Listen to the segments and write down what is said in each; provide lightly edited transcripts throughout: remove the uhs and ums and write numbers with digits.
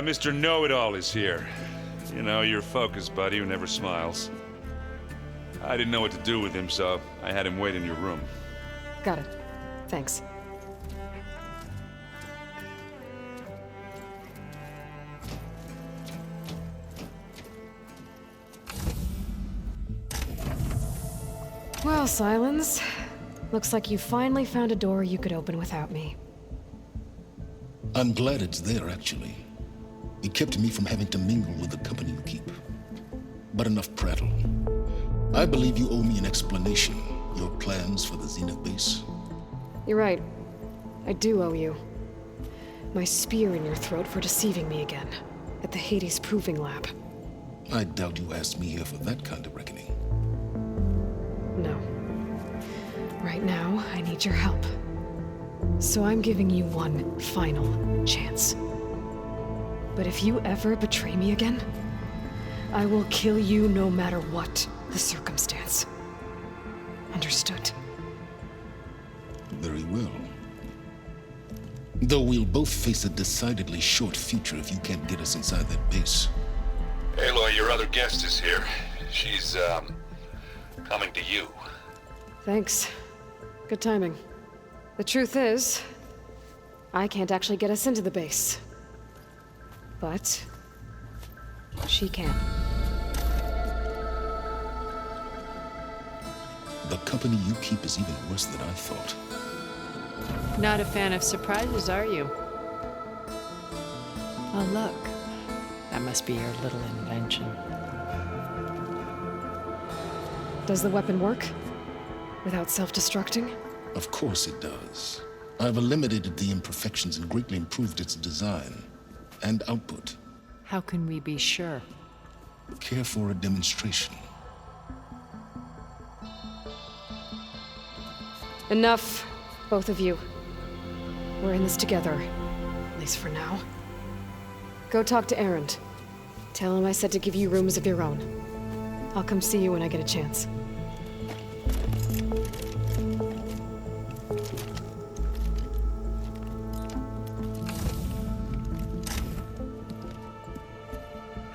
Mr. Know-It-All is here. You know, your focus buddy who never smiles. I didn't know what to do with him, so I had him wait in your room. Got it. Thanks. Well, Silence. Looks like you finally found a door you could open without me. I'm glad it's there, actually. It kept me from having to mingle with the company you keep. But enough prattle. I believe you owe me an explanation. Your plans for the Zenith base. You're right. I do owe you. My spear in your throat for deceiving me again. At the Hades Proving Lab. I doubt you asked me here for that kind of reckoning. No. Right now, I need your help. So I'm giving you one final chance. But if you ever betray me again, I will kill you no matter what the circumstance. Understood? Very well. Though we'll both face a decidedly short future if you can't get us inside that base. Aloy, your other guest is here. She's, coming to you. Thanks. Good timing. The truth is, I can't actually get us into the base. But she can. The company you keep is even worse than I thought. Not a fan of surprises, are you? Oh, look. That must be your little invention. Does the weapon work? Without self-destructing? Of course it does. I've eliminated the imperfections and greatly improved its design and output. How can we be sure? Care for a demonstration? Enough, both of you. We're in this together, at least for now. Go talk to Erend. Tell him I said to give you rooms of your own. I'll come see you when I get a chance.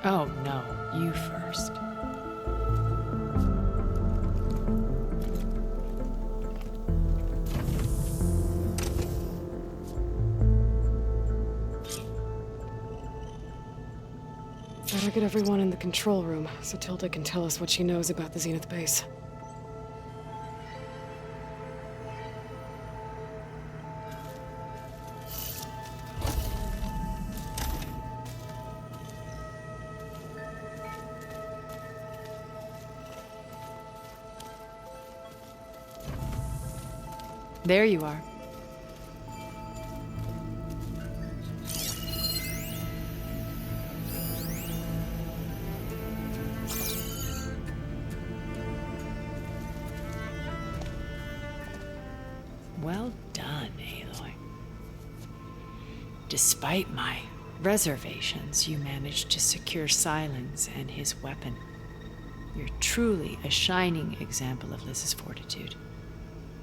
Oh, no. You first. Better get everyone in the control room so Tilda can tell us what she knows about the Zenith base. There you are. Well done, Aloy. Despite my reservations, you managed to secure Silence and his weapon. You're truly a shining example of Liz's fortitude.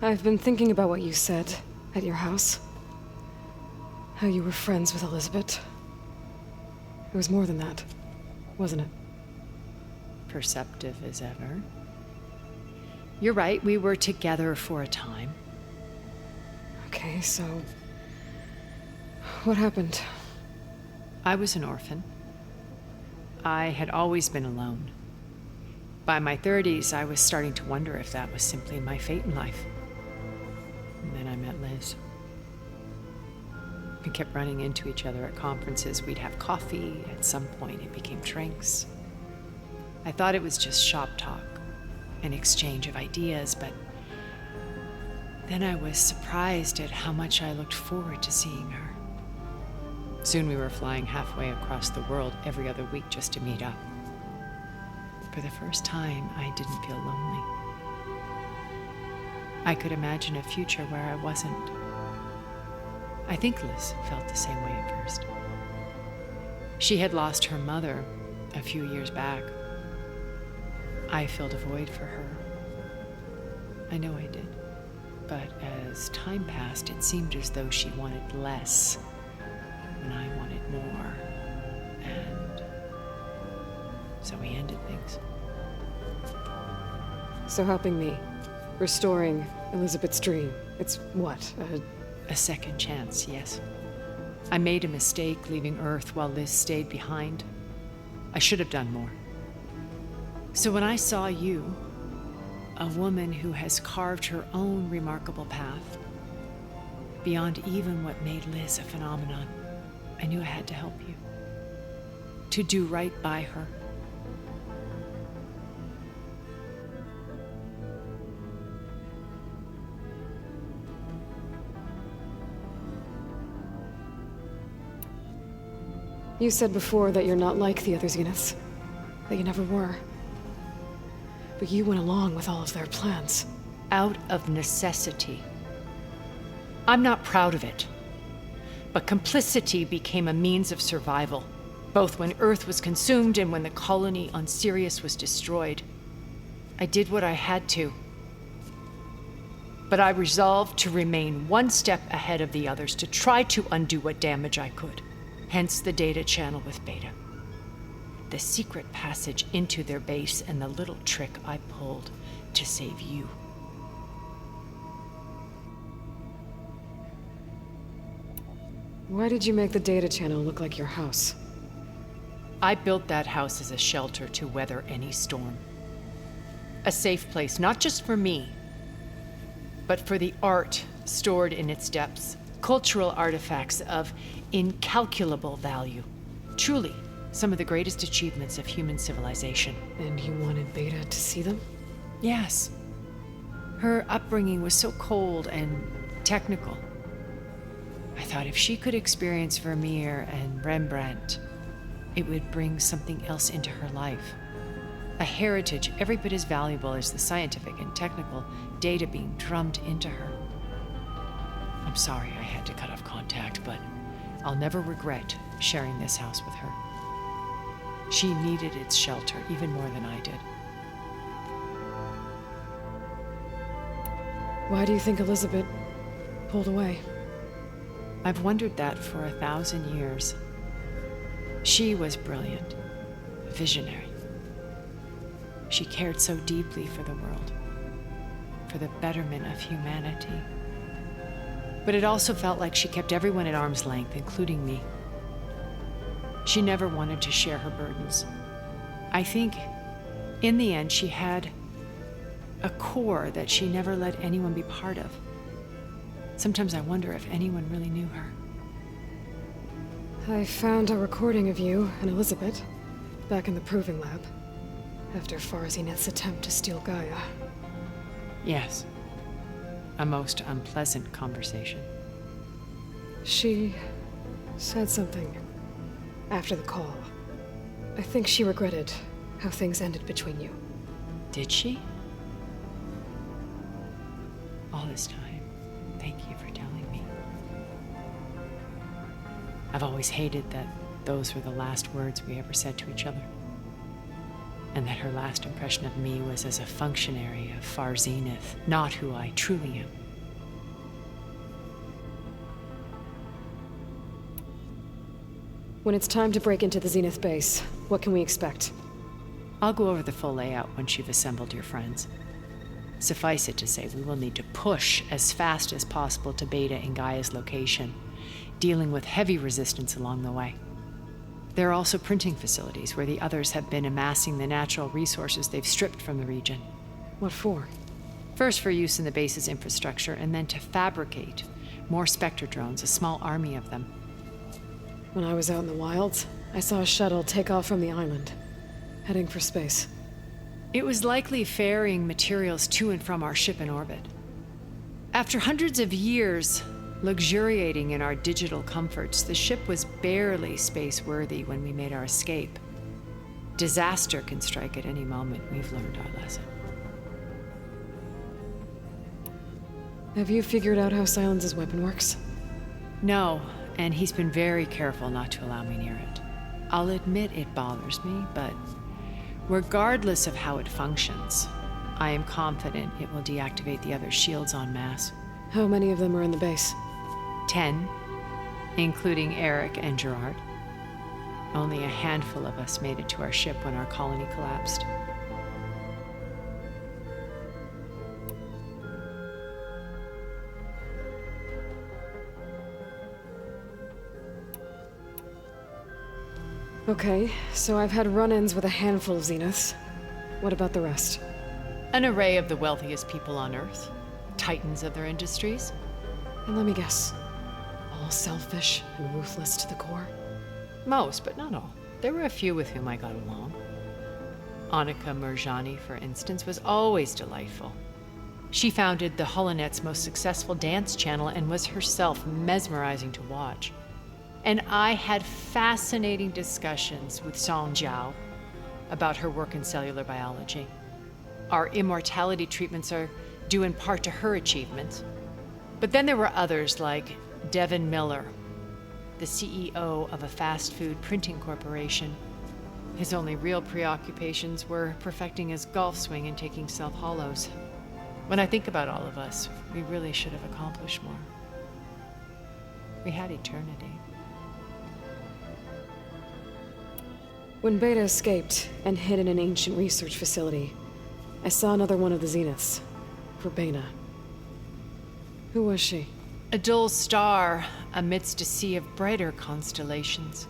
I've been thinking about what you said at your house. How you were friends with Elizabeth. It was more than that, wasn't it? Perceptive as ever. You're right, we were together for a time. Okay, so... what happened? I was an orphan. I had always been alone. By my 30s, I was starting to wonder if that was simply my fate in life. And then I met Liz. We kept running into each other at conferences. We'd have coffee. At some point, it became drinks. I thought it was just shop talk, an exchange of ideas, but then I was surprised at how much I looked forward to seeing her. Soon we were flying halfway across the world every other week just to meet up. For the first time, I didn't feel lonely. I could imagine a future where I wasn't. I think Liz felt the same way at first. She had lost her mother a few years back. I filled a void for her. I know I did. But as time passed, it seemed as though she wanted less, and I wanted more. so we ended things. So helping me, restoring Elizabeth's dream, it's what, A second chance, yes. I made a mistake leaving Earth while Liz stayed behind. I should have done more. So when I saw you, a woman who has carved her own remarkable path, beyond even what made Liz a phenomenon, I knew I had to help you. To do right by her. You said before that you're not like the other Zeniths. That you never were. But you went along with all of their plans. Out of necessity. I'm not proud of it. But complicity became a means of survival, both when Earth was consumed and when the colony on Sirius was destroyed. I did what I had to. But I resolved to remain one step ahead of the others, to try to undo what damage I could. Hence the data channel with Beta. The secret passage into their base and the little trick I pulled to save you. Why did you make the data channel look like your house? I built that house as a shelter to weather any storm. A safe place, not just for me, but for the art stored in its depths. Cultural artifacts of incalculable value. Truly, some of the greatest achievements of human civilization. And you wanted Beta to see them? Yes. Her upbringing was so cold and technical. I thought if she could experience Vermeer and Rembrandt, it would bring something else into her life. A heritage every bit as valuable as the scientific and technical data being drummed into her. I'm sorry I had to cut off contact, but I'll never regret sharing this house with her. She needed its shelter even more than I did. Why do you think Elizabeth pulled away? I've wondered that for 1,000 years. She was brilliant, visionary. She cared so deeply for the world, for the betterment of humanity. But it also felt like she kept everyone at arm's length, including me. She never wanted to share her burdens. I think, in the end, she had a core that she never let anyone be part of. Sometimes I wonder if anyone really knew her. I found a recording of you and Elizabeth back in the proving lab after Farzineth's attempt to steal Gaia. Yes. A most unpleasant conversation. She said something after the call. I think she regretted how things ended between you. Did she? All this time, thank you for telling me. I've always hated that those were the last words we ever said to each other. And that her last impression of me was as a functionary of Far Zenith, not who I truly am. When it's time to break into the Zenith base, what can we expect? I'll go over the full layout once you've assembled your friends. Suffice it to say, we will need to push as fast as possible to Beta and Gaia's location, dealing with heavy resistance along the way. There are also printing facilities where the others have been amassing the natural resources they've stripped from the region. What for? First for use in the base's infrastructure, and then to fabricate more Spectre drones, a small army of them. When I was out in the wilds, I saw a shuttle take off from the island, heading for space. It was likely ferrying materials to and from our ship in orbit. After hundreds of years luxuriating in our digital comforts, the ship was barely space-worthy when we made our escape. Disaster can strike at any moment. We've learned our lesson. Have you figured out how Silence's weapon works? No, and he's been very careful not to allow me near it. I'll admit it bothers me, but regardless of how it functions, I am confident it will deactivate the other shields en masse. How many of them are in the base? 10, including Eric and Gerard. Only a handful of us made it to our ship when our colony collapsed. Okay, so I've had run-ins with a handful of Zeniths. What about the rest? An array of the wealthiest people on Earth, titans of their industries. And let me guess, all selfish and ruthless to the core? Most, but not all. There were a few with whom I got along. Annika Murjani, for instance, was always delightful. She founded the Holonet's most successful dance channel and was herself mesmerizing to watch. And I had fascinating discussions with Song Jiao about her work in cellular biology. Our immortality treatments are due in part to her achievements. But then there were others like Devin Miller, the CEO of a fast food printing corporation. His only real preoccupations were perfecting his golf swing and taking self-hollows. When I think about all of us, we really should have accomplished more. We had eternity. When Beta escaped and hid in an ancient research facility, I saw another one of the Zeniths, Verbena. Who was she? A dull star amidst a sea of brighter constellations.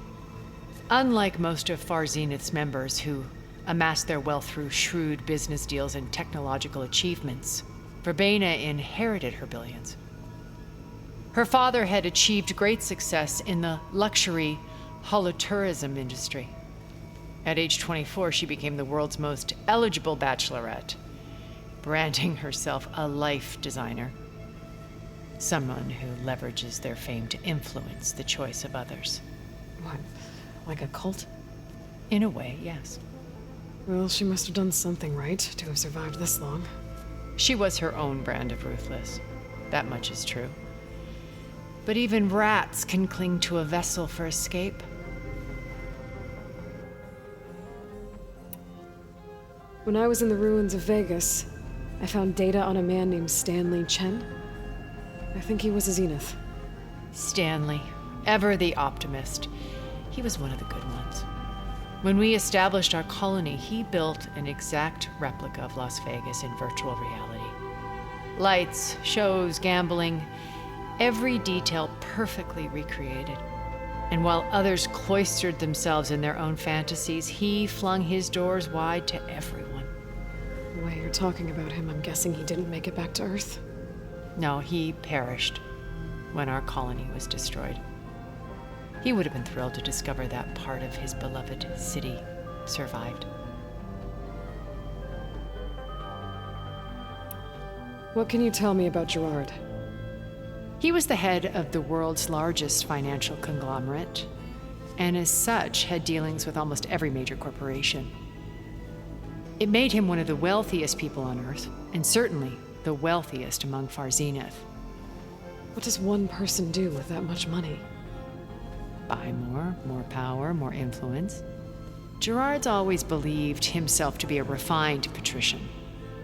Unlike most of Far Zenith's members who amassed their wealth through shrewd business deals and technological achievements, Verbena inherited her billions. Her father had achieved great success in the luxury holotourism industry. At age 24, she became the world's most eligible bachelorette, branding herself a life designer. Someone who leverages their fame to influence the choice of others. What, like a cult? In a way, yes. Well, she must have done something right to have survived this long. She was her own brand of ruthless. That much is true. But even rats can cling to a vessel for escape. When I was in the ruins of Vegas, I found data on a man named Stanley Chen. I think he was a Zenith. Stanley, ever the optimist. He was one of the good ones. When we established our colony, he built an exact replica of Las Vegas in virtual reality. Lights, shows, gambling, every detail perfectly recreated. And while others cloistered themselves in their own fantasies, he flung his doors wide to everyone. The way you're talking about him, I'm guessing he didn't make it back to Earth? No, he perished when our colony was destroyed. He would have been thrilled to discover that part of his beloved city survived. What can you tell me about Gerard? He was the head of the world's largest financial conglomerate, and as such had dealings with almost every major corporation. It made him one of the wealthiest people on Earth, and certainly the wealthiest among Far Zenith. What does one person do with that much money? Buy more power, more influence. Gerard's always believed himself to be a refined patrician,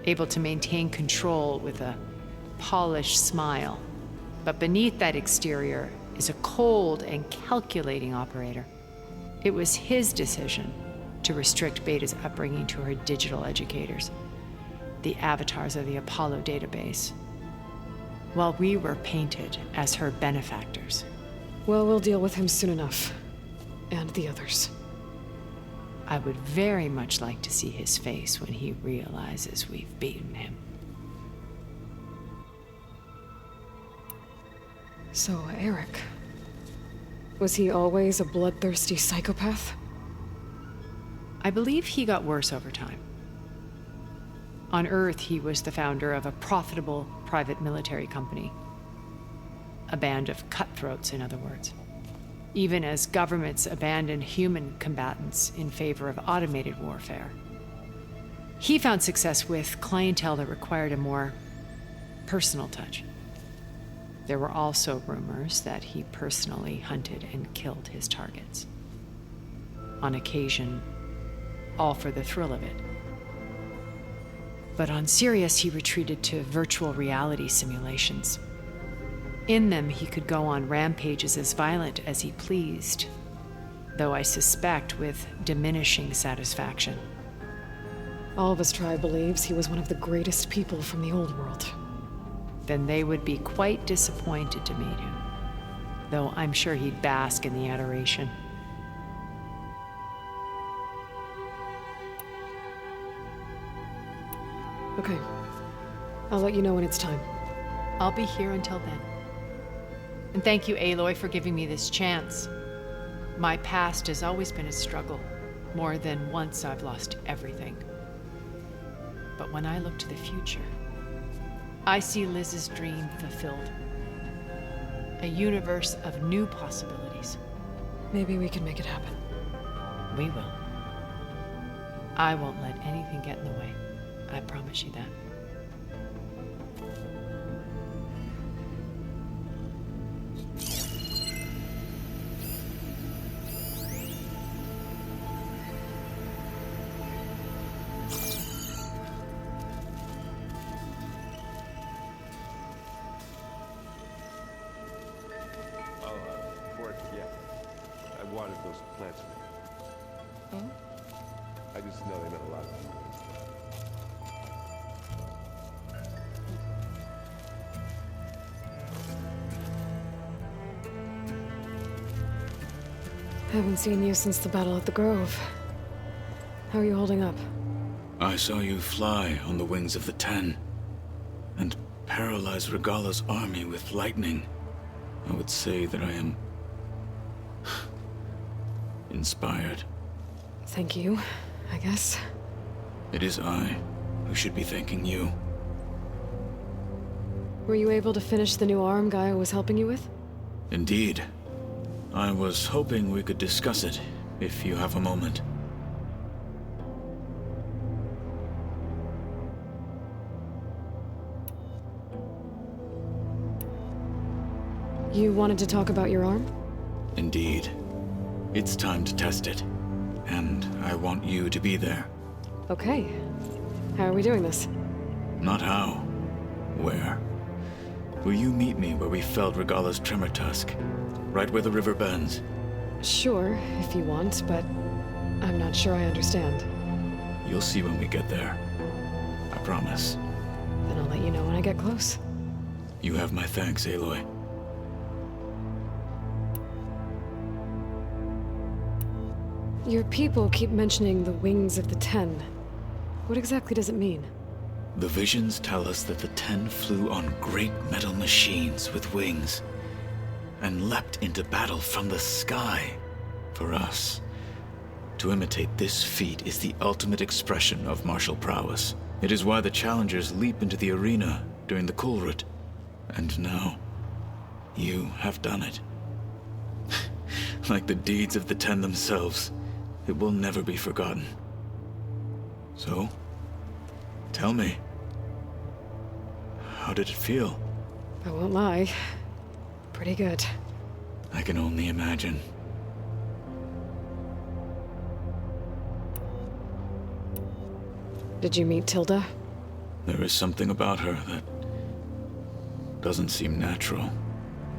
able to maintain control with a polished smile. But beneath that exterior is a cold and calculating operator. It was his decision to restrict Beta's upbringing to her digital educators, the avatars of the Apollo database, while we were painted as her benefactors. Well, we'll deal with him soon enough. And the others. I would very much like to see his face when he realizes we've beaten him. So, Eric. Was he always a bloodthirsty psychopath? I believe he got worse over time. On Earth, he was the founder of a profitable private military company. A band of cutthroats, in other words. Even as governments abandoned human combatants in favor of automated warfare. He found success with clientele that required a more personal touch. There were also rumors that he personally hunted and killed his targets. On occasion, all for the thrill of it. But on Sirius, he retreated to virtual reality simulations. In them, he could go on rampages as violent as he pleased. though I suspect with diminishing satisfaction. Alva's tribe believes he was one of the greatest people from the old world. Then they would be quite disappointed to meet him, though I'm sure he'd bask in the adoration. Okay. I'll let you know when it's time. I'll be here until then. And thank you, Aloy, for giving me this chance. My past has always been a struggle. More than once I've lost everything. But when I look to the future, I see Liz's dream fulfilled. A universe of new possibilities. Maybe we can make it happen. We will. I won't let anything get in the way. I promise you that. Before I forget, I wanted those plants for you. I just know they meant a lot to you. Haven't seen you since the battle at the Grove. How are you holding up? I saw you fly on the wings of the Ten, and paralyze Regala's army with lightning. I would say that I am inspired. Thank you, I guess. It is I who should be thanking you. Were you able to finish the new arm Gaia was helping you with? Indeed. I was hoping we could discuss it, if you have a moment. You wanted to talk about your arm? Indeed. It's time to test it. And I want you to be there. Okay. How are we doing this? Not how. Where? Will you meet me where we felled Regala's tremor tusk? Right where the river bends? Sure, if you want, but I'm not sure I understand. You'll see when we get there. I promise. Then I'll let you know when I get close. You have my thanks, Aloy. Your people keep mentioning the wings of the Ten. What exactly does it mean? The visions tell us that the Ten flew on great metal machines with wings, and leapt into battle from the sky. For us, to imitate this feat is the ultimate expression of martial prowess. It is why the challengers leap into the arena during the Kulrut. And now, you have done it. Like the deeds of the Ten themselves, it will never be forgotten. So, tell me, how did it feel? I won't lie. Pretty good. I can only imagine. Did you meet Tilda? There is something about her that doesn't seem natural.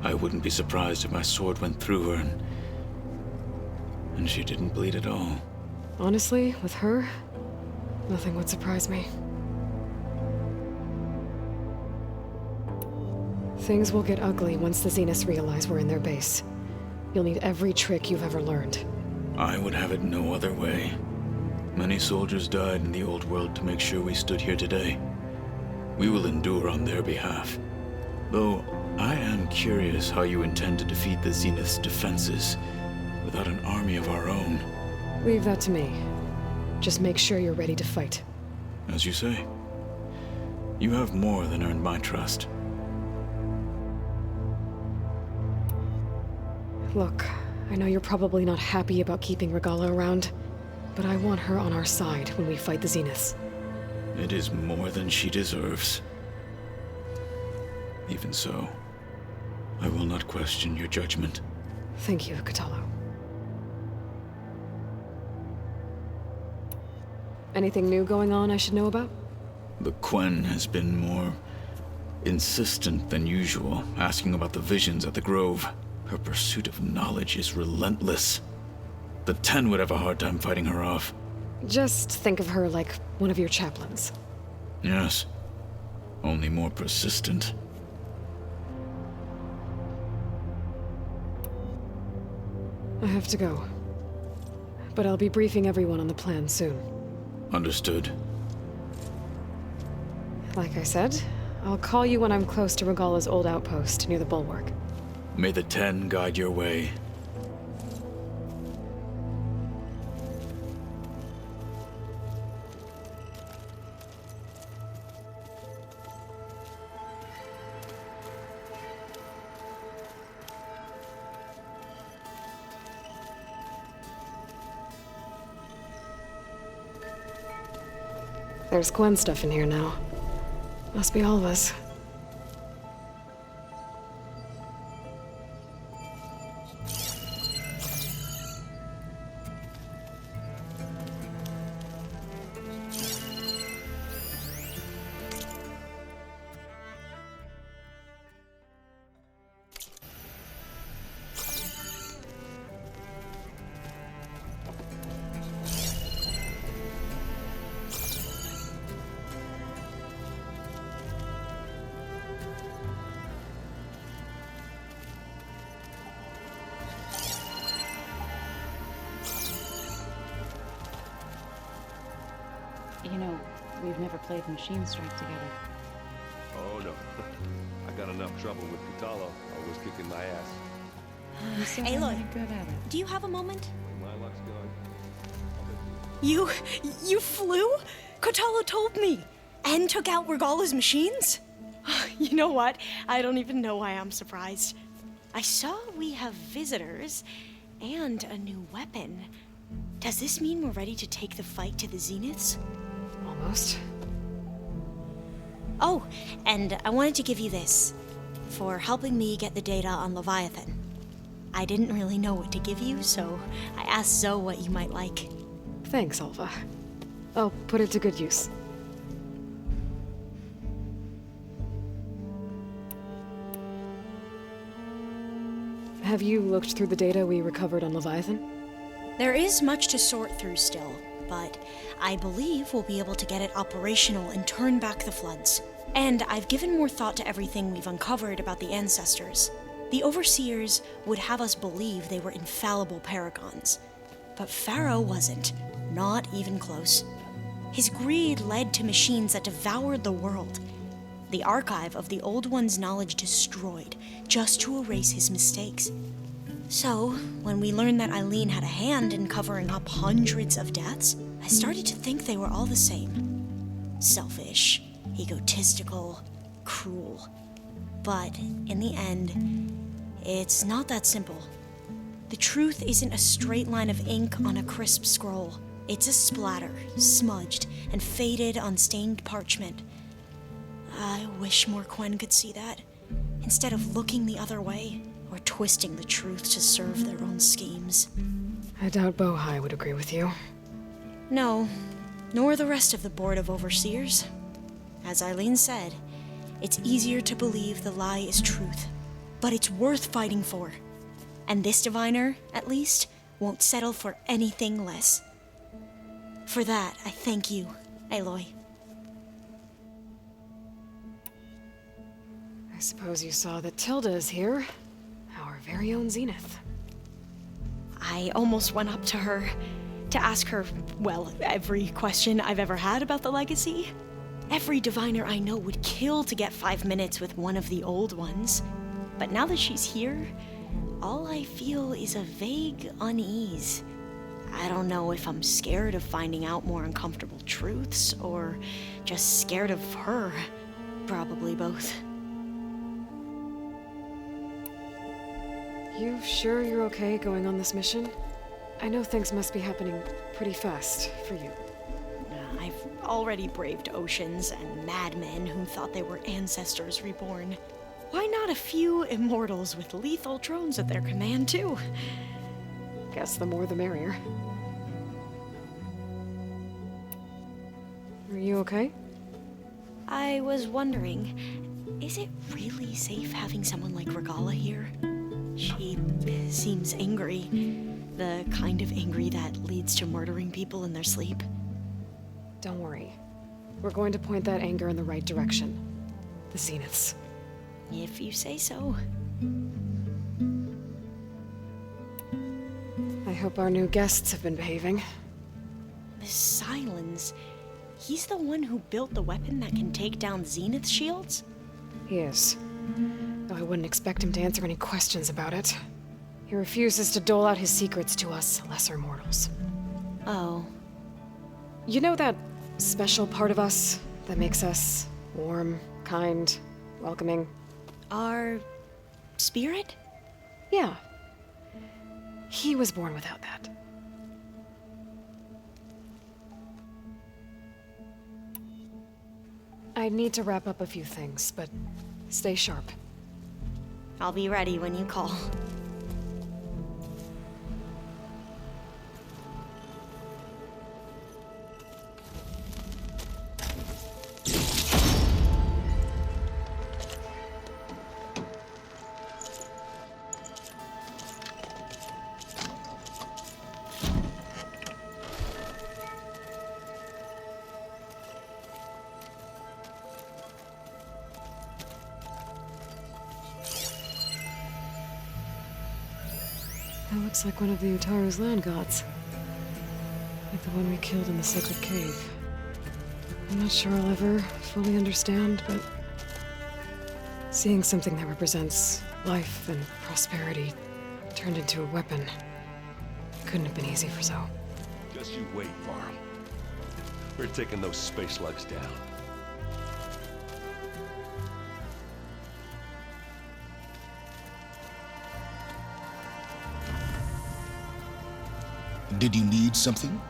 I wouldn't be surprised if my sword went through her and she didn't bleed at all. Honestly, with her, nothing would surprise me. Things will get ugly once the Zeniths realize we're in their base. You'll need every trick you've ever learned. I would have it no other way. Many soldiers died in the old world to make sure we stood here today. We will endure on their behalf. Though, I am curious how you intend to defeat the Zenith's defenses without an army of our own. Leave that to me. Just make sure you're ready to fight. As you say. You have more than earned my trust. Look, I know you're probably not happy about keeping Regala around, but I want her on our side when we fight the Zeniths. It is more than she deserves. Even so, I will not question your judgment. Thank you, Katalo. Anything new going on I should know about? The Quen has been more insistent than usual, asking about the visions at the Grove. Her pursuit of knowledge is relentless. The 10 would have a hard time fighting her off. Just think of her like one of your chaplains. Yes. Only more persistent. I have to go. But I'll be briefing everyone on the plan soon. Understood. Like I said, I'll call you when I'm close to Regalla's old outpost near the bulwark. May the 10 guide your way. There's Gwen stuff in here now. Must be all of us. You know, we've never played Machine Strike together. Oh no. I got enough trouble with Catalo, always kicking my ass. You still Aloy, really good at it. do you have a moment? My luck's gone. You flew? Kotalo told me. And took out Regalla's machines? You know what? I don't even know why I'm surprised. I saw we have visitors and a new weapon. Does this mean we're ready to take the fight to the Zeniths? Almost. Oh, and I wanted to give you this for helping me get the data on Leviathan. I didn't really know what to give you, so I asked Zoe what you might like. Thanks, Alva. I'll put it to good use. Have you looked through the data we recovered on Leviathan? There is much to sort through still, but I believe we'll be able to get it operational and turn back the floods. And I've given more thought to everything we've uncovered about the ancestors. The Overseers would have us believe they were infallible paragons. But Pharaoh wasn't. Not even close. His greed led to machines that devoured the world. The archive of the Old One's knowledge destroyed, just to erase his mistakes. So, when we learned that Eileen had a hand in covering up hundreds of deaths, I started to think they were all the same. Selfish, egotistical, cruel. But, in the end, it's not that simple. The truth isn't a straight line of ink on a crisp scroll. It's a splatter, smudged and faded on stained parchment. I wish more Quen could see that, instead of looking the other way, or twisting the truth to serve their own schemes. I doubt Bohai would agree with you. No, nor the rest of the Board of Overseers. As Eileen said, it's easier to believe the lie is truth, but it's worth fighting for. And this diviner, at least, won't settle for anything less. For that, I thank you, Aloy. I suppose you saw that Tilda is here. Our very own Zenith. I almost went up to her to ask her, well, every question I've ever had about the legacy. Every diviner I know would kill to get 5 minutes with one of the old ones. But now that she's here, all I feel is a vague unease. I don't know if I'm scared of finding out more uncomfortable truths, or just scared of her. Probably both. You sure you're okay going on this mission? I know things must be happening pretty fast for you. I've already braved oceans and madmen who thought they were ancestors reborn. Why not a few immortals with lethal drones at their command, too? Guess the more the merrier. Are you okay? I was wondering, is it really safe having someone like Regalla here? She seems angry, The kind of angry that leads to murdering people in their sleep. Don't worry. We're going to point that anger in the right direction. The Zeniths. If you say so. I hope our new guests have been behaving. This Silence, he's the one who built the weapon that can take down Zenith shields? He is. Though I wouldn't expect him to answer any questions about it. He refuses to dole out his secrets to us lesser mortals. Oh. You know that special part of us that makes us warm, kind, welcoming? Our spirit? Yeah. He was born without that. I need to wrap up a few things, but stay sharp. I'll be ready when you call. That looks like one of the Utaru's land gods. Like the one we killed in the sacred cave. I'm not sure I'll ever fully understand, but seeing something that represents life and prosperity turned into a weapon couldn't have been easy for Zoe. Just you wait, Varl. We're taking those space slugs down. Did you need something?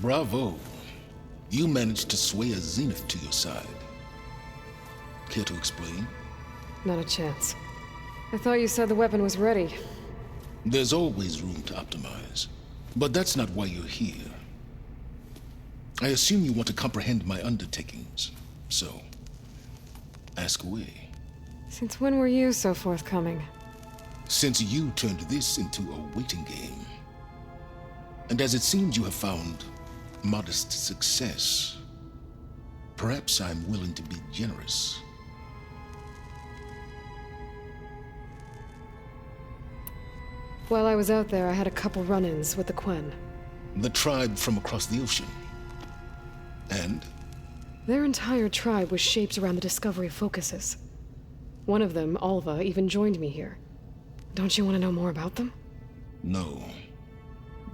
Bravo. You managed to sway a Zenith to your side. Care to explain? Not a chance. I thought you said the weapon was ready. There's always room to optimize. But that's not why you're here. I assume you want to comprehend my undertakings. So, ask away. Since when were you so forthcoming? Since you turned this into a waiting game. And as it seems you have found modest success, perhaps I'm willing to be generous. While I was out there, I had a couple run-ins with the Quen. The tribe from across the ocean. And? Their entire tribe was shaped around the discovery of focuses. One of them, Alva, even joined me here. Don't you want to know more about them? No.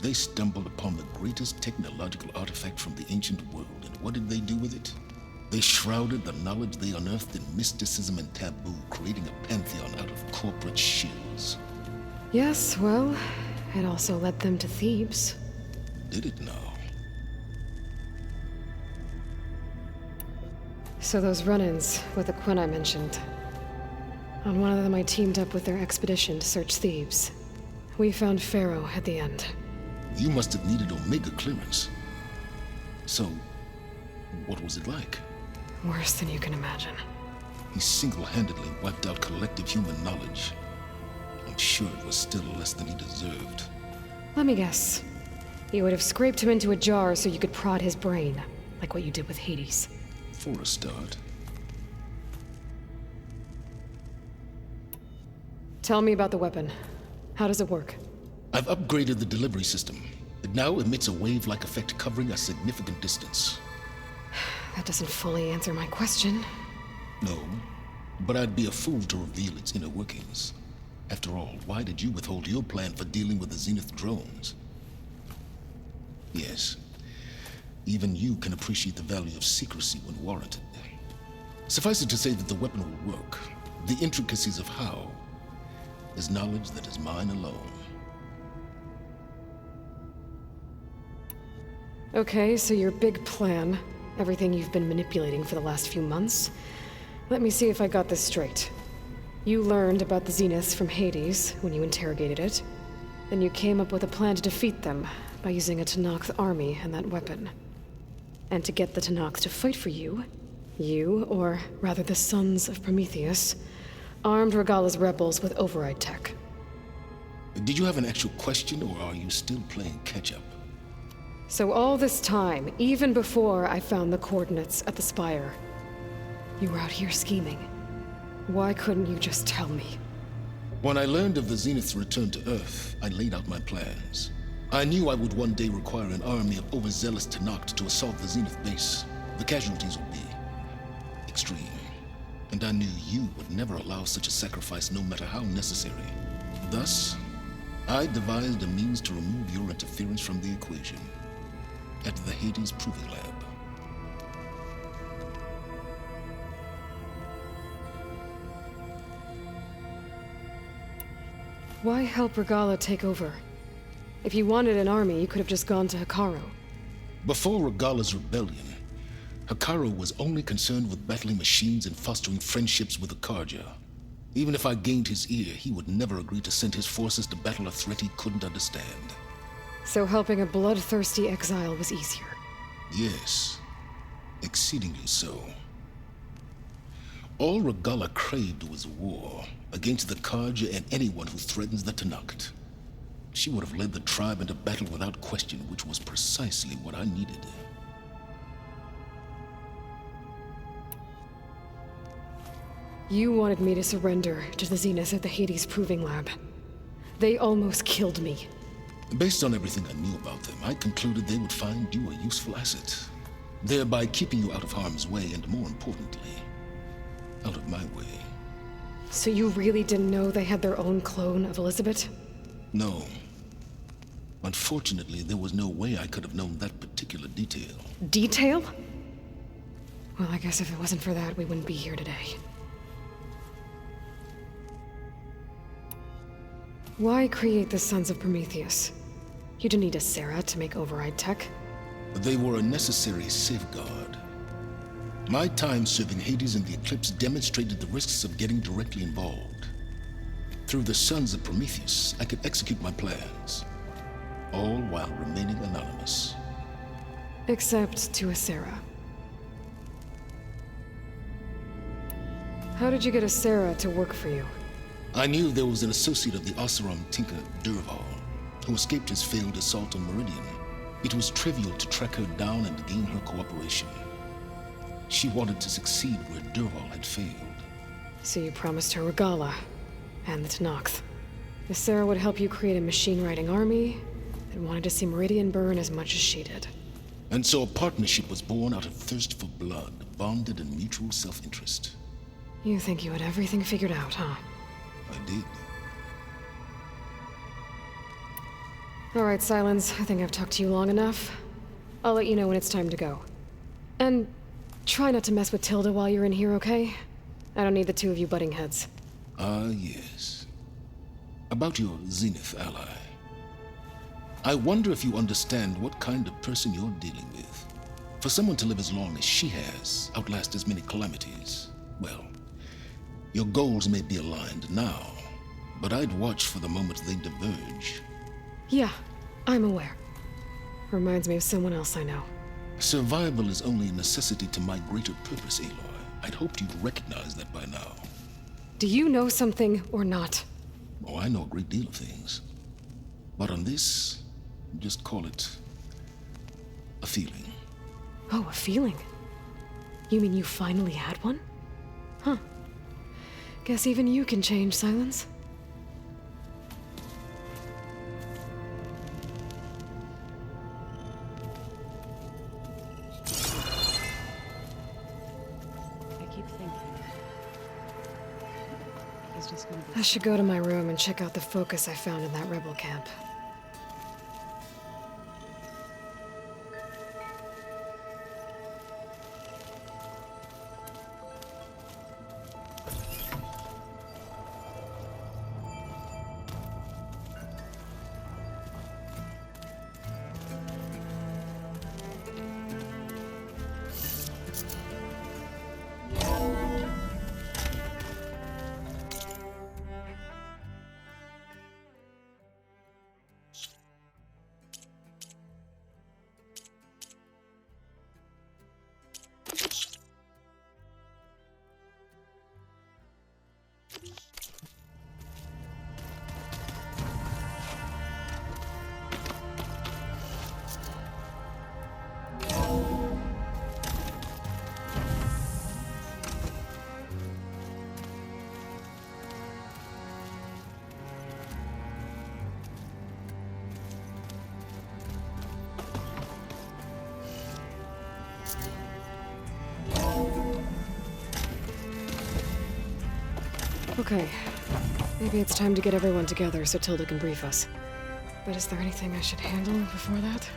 They stumbled upon the greatest technological artifact from the ancient world, and what did they do with it? They shrouded the knowledge they unearthed in mysticism and taboo, creating a pantheon out of corporate shills. Yes, well, it also led them to Thebes. Did it now? So those run-ins with the Quinn I mentioned. On one of them I teamed up with their expedition to search Thebes. We found Pharaoh at the end. You must have needed Omega clearance. So, what was it like? Worse than you can imagine. He single-handedly wiped out collective human knowledge. I'm sure it was still less than he deserved. Let me guess. You would have scraped him into a jar so you could prod his brain, like what you did with Hades. For a start. Tell me about the weapon. How does it work? I've upgraded the delivery system. It now emits a wave-like effect covering a significant distance. That doesn't fully answer my question. No, but I'd be a fool to reveal its inner workings. After all, why did you withhold your plan for dealing with the Zenith drones? Yes, even you can appreciate the value of secrecy when warranted. Suffice it to say that the weapon will work. The intricacies of how is knowledge that is mine alone. Okay, so your big plan, everything you've been manipulating for the last few months. Let me see if I got this straight. You learned about the Zeniths from Hades when you interrogated it. Then you came up with a plan to defeat them by using a Tenakth army and that weapon. And to get the Tenakth to fight for you, or rather the Sons of Prometheus, armed Regalla's rebels with override tech. Did you have an actual question, or are you still playing catch-up? So all this time, even before I found the coordinates at the Spire, you were out here scheming. Why couldn't you just tell me? When I learned of the Zenith's return to Earth, I laid out my plans. I knew I would one day require an army of overzealous Tenakth to assault the Zenith base. The casualties would be extreme. And I knew you would never allow such a sacrifice, no matter how necessary. Thus, I devised a means to remove your interference from the equation at the Hades Proving Lab. Why help Regalla take over? If you wanted an army, you could have just gone to Hekarro. Before Regalla's rebellion, Hekarro was only concerned with battling machines and fostering friendships with the Karja. Even if I gained his ear, he would never agree to send his forces to battle a threat he couldn't understand. So helping a bloodthirsty exile was easier. Yes, exceedingly so. All Regalla craved was war against the Karja and anyone who threatens the Tenakth. She would have led the tribe into battle without question, which was precisely what I needed. You wanted me to surrender to the Zeniths at the Hades Proving Lab. They almost killed me. Based on everything I knew about them, I concluded they would find you a useful asset, thereby keeping you out of harm's way and, more importantly, out of my way. So you really didn't know they had their own clone of Elizabeth? No. Unfortunately, there was no way I could have known that particular detail. Detail? Well, I guess if it wasn't for that, we wouldn't be here today. Why create the Sons of Prometheus? You didn't need a Sarah to make override tech. They were a necessary safeguard. My time serving Hades in the Eclipse demonstrated the risks of getting directly involved. Through the Sons of Prometheus, I could execute my plans, all while remaining anonymous. Except to a Sarah. How did you get a Sarah to work for you? I knew there was an associate of the Oseram tinker, Durval, who escaped his failed assault on Meridian. It was trivial to track her down and gain her cooperation. She wanted to succeed where Durval had failed. So you promised her Regalla, and the Tenakth. The Sarah would help you create a machine-riding army that wanted to see Meridian burn as much as she did. And so a partnership was born out of thirst for blood, bonded in mutual self-interest. You think you had everything figured out, huh? I did. All right, Silence. I think I've talked to you long enough. I'll let you know when it's time to go. And try not to mess with Tilda while you're in here, okay? I don't need the two of you butting heads. Ah, yes. About your Zenith ally. I wonder if you understand what kind of person you're dealing with. For someone to live as long as she has, outlast as many calamities, well, your goals may be aligned now, but I'd watch for the moment they diverge. Yeah, I'm aware. Reminds me of someone else I know. Survival is only a necessity to my greater purpose, Aloy. I'd hoped you'd recognize that by now. Do you know something or not? Oh, I know a great deal of things. But on this, just call it a feeling. Oh, a feeling? You mean you finally had one? Huh. Guess even you can change, Silence. I keep thinking. He's just gonna be. I should go to my room and check out the focus I found in that rebel camp. Okay. Maybe it's time to get everyone together so Tilda can brief us. But is there anything I should handle before that?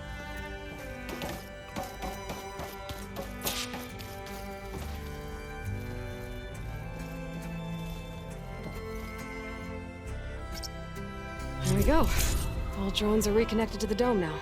There we go. All drones are reconnected to the dome now.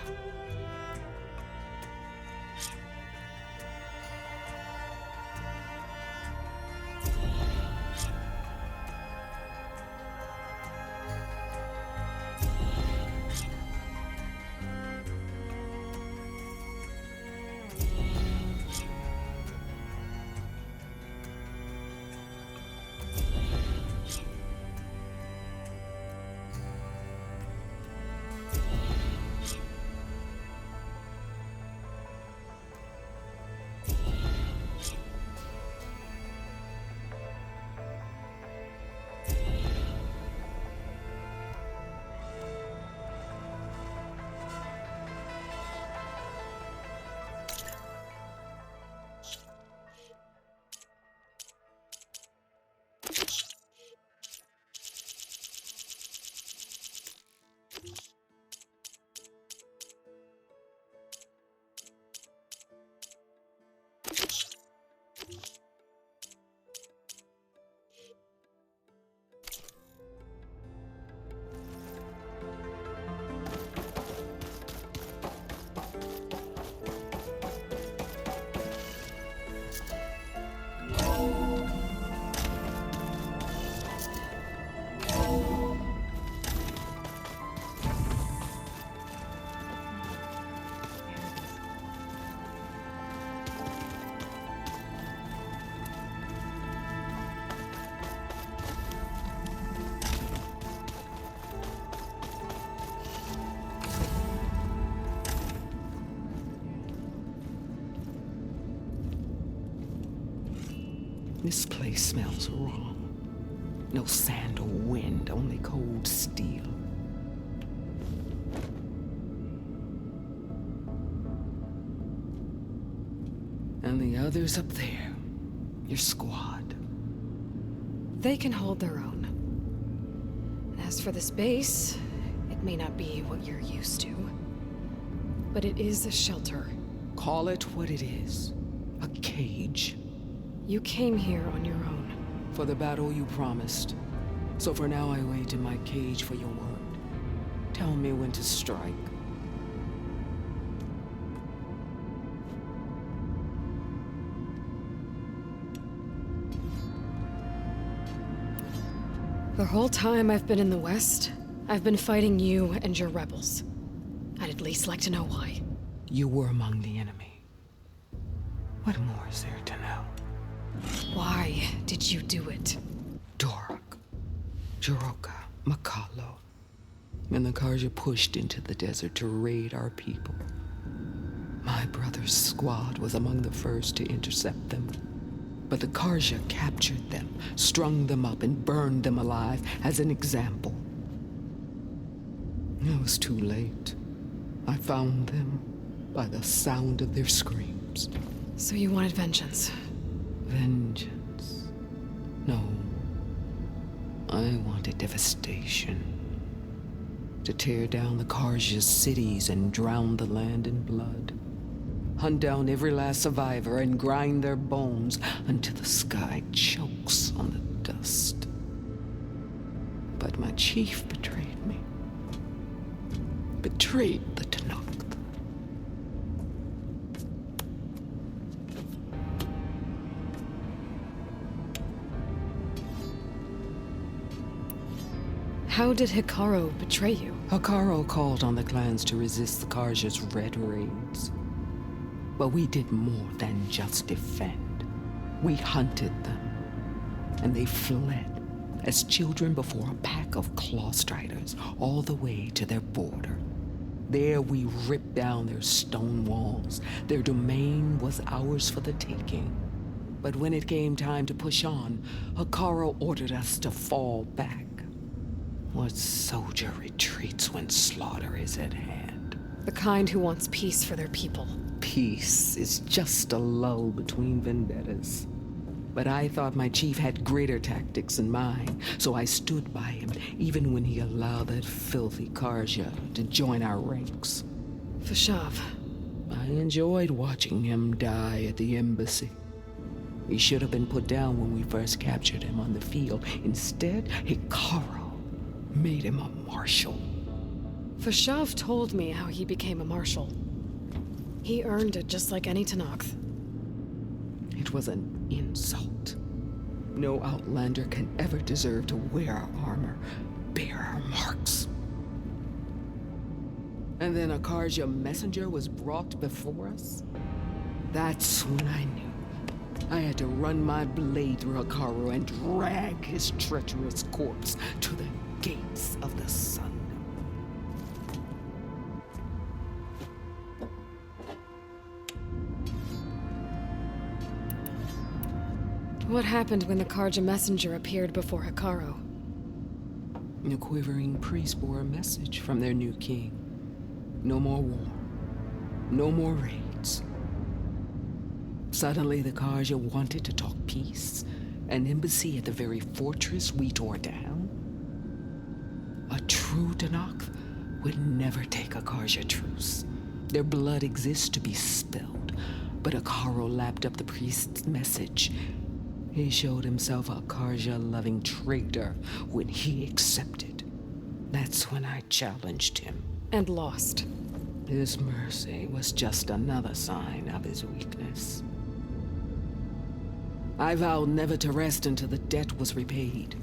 This place smells wrong. No sand or wind, only cold steel. And the others up there, your squad. They can hold their own. And as for this base, it may not be what you're used to. But it is a shelter. Call it what it is. A cage. You came here on your own. For the battle you promised. So for now I wait in my cage for your word. Tell me when to strike. The whole time I've been in the West, I've been fighting you and your rebels. I'd at least like to know why. You were among the enemy. What more is there to know? Why did you do it? Dork, Jiroka, Makalo, and the Karja pushed into the desert to raid our people. My brother's squad was among the first to intercept them. But the Karja captured them, strung them up, and burned them alive as an example. It was too late. I found them by the sound of their screams. So you wanted vengeance? Vengeance? No. I wanted devastation. To tear down the Karja's cities and drown the land in blood. Hunt down every last survivor and grind their bones until the sky chokes on the dust. But my chief betrayed me. Betrayed the Tanakh. How did Hikaru betray you? Hikaru called on the clans to resist the Karja's red raids. But we did more than just defend. We hunted them, and they fled as children before a pack of claw striders all the way to their border. There we ripped down their stone walls. Their domain was ours for the taking. But when it came time to push on, Hikaru ordered us to fall back. What soldier retreats when slaughter is at hand? The kind who wants peace for their people. Peace is just a lull between vendettas. But I thought my chief had greater tactics in mind, so I stood by him, even when he allowed that filthy Karja to join our ranks. Vashav. I enjoyed watching him die at the embassy. He should have been put down when we first captured him on the field. Instead, Hikaru made him a marshal. Vashav told me how he became a marshal. He earned it just like any Tanakh. It was an insult. No outlander can ever deserve to wear our armor, bear our marks. And then a Karja messenger was brought before us? That's when I knew. I had to run my blade through Hikaru and drag his treacherous corpse to the gates of the sun. What happened when the Karja messenger appeared before Hikaru? The quivering priests bore a message from their new king. No more war. No more raids. Suddenly the Karja wanted to talk peace. An embassy at the very fortress we tore down. A true Tanakh would never take a Karja truce. Their blood exists to be spilled. But Hikaru lapped up the priest's message. He showed himself a Karja-loving traitor when he accepted. That's when I challenged him. And lost. His mercy was just another sign of his weakness. I vowed never to rest until the debt was repaid,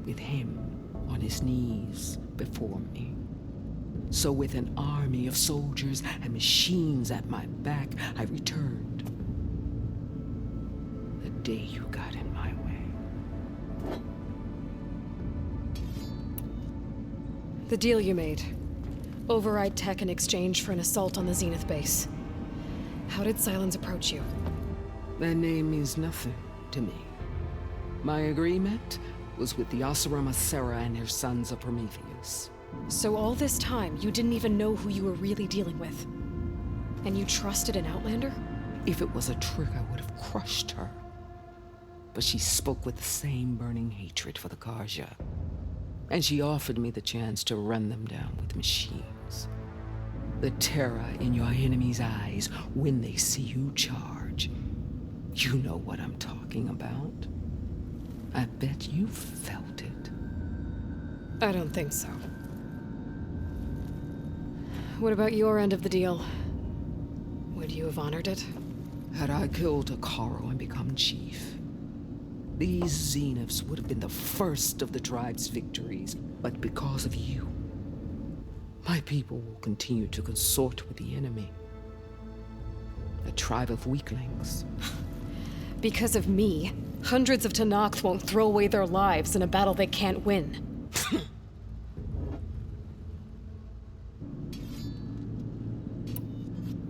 with him on his knees before me. So with an army of soldiers and machines at my back, I returned. The day you got in my way. The deal you made. Override tech in exchange for an assault on the Zenith base. How did Silence approach you? That name means nothing to me. My agreement was with the Asura Sarah and her sons of Prometheus. So all this time, you didn't even know who you were really dealing with? And you trusted an Outlander? If it was a trick, I would have crushed her. But she spoke with the same burning hatred for the Karja. And she offered me the chance to run them down with machines. The terror in your enemy's eyes when they see you charge. You know what I'm talking about. I bet you felt it. I don't think so. What about your end of the deal? Would you have honored it? Had I killed Hikaru and become chief, These Zeniths would have been the first of the tribe's victories, but because of you, my people will continue to consort with the enemy. A tribe of weaklings. Because of me, hundreds of Tenakth won't throw away their lives in a battle they can't win.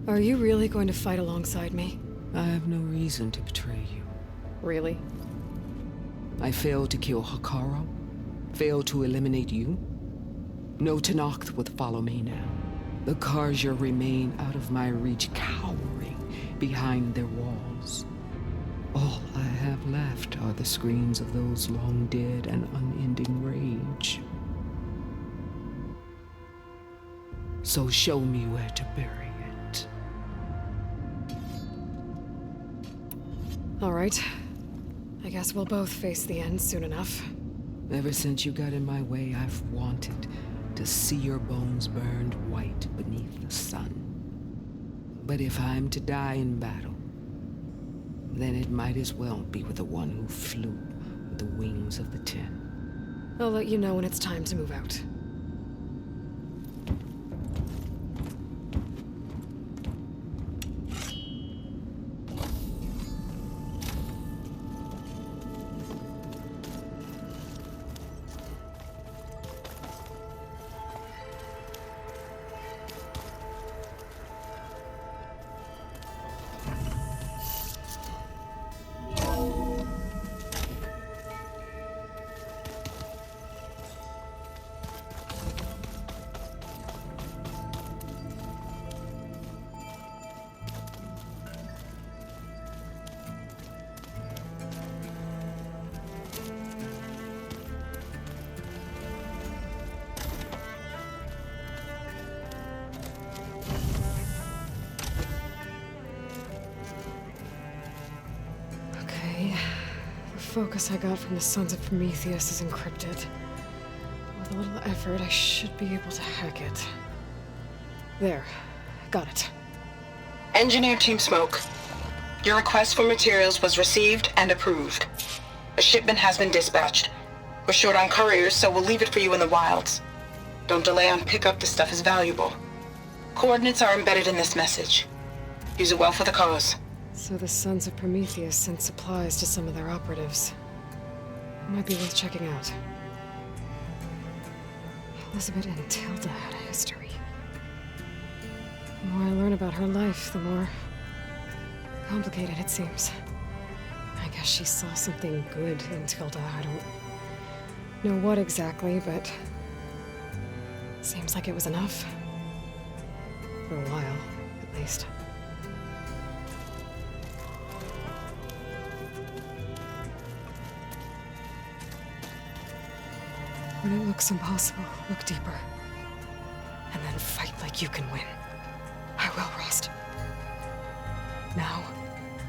Are you really going to fight alongside me? I have no reason to betray you. Really? I failed to kill Hakaro, failed to eliminate you. No Tenakth would follow me now. The Karja remain out of my reach, cowering behind their walls. All I have left are the screams of those long dead and unending rage. So show me where to bury it. All right. I guess we'll both face the end soon enough. Ever since you got in my way, I've wanted to see your bones burned white beneath the sun. But if I'm to die in battle, then it might as well be with the one who flew with the wings of the Ten. I'll let you know when it's time to move out. The focus I got from the Sons of Prometheus is encrypted. With a little effort, I should be able to hack it. There. Got it. Engineer Team Smoke, your request for materials was received and approved. A shipment has been dispatched. We're short on couriers, so we'll leave it for you in the wilds. Don't delay on pickup, the stuff is valuable. Coordinates are embedded in this message. Use it well for the cause. So the Sons of Prometheus sent supplies to some of their operatives. Might be worth checking out. Elizabeth and Tilda had a history. The more I learn about her life, the more complicated it seems. I guess she saw something good in Tilda. I don't know what exactly, but seems like it was enough. For a while, at least. When it looks impossible, look deeper. And then fight like you can win. I will, Rost. Now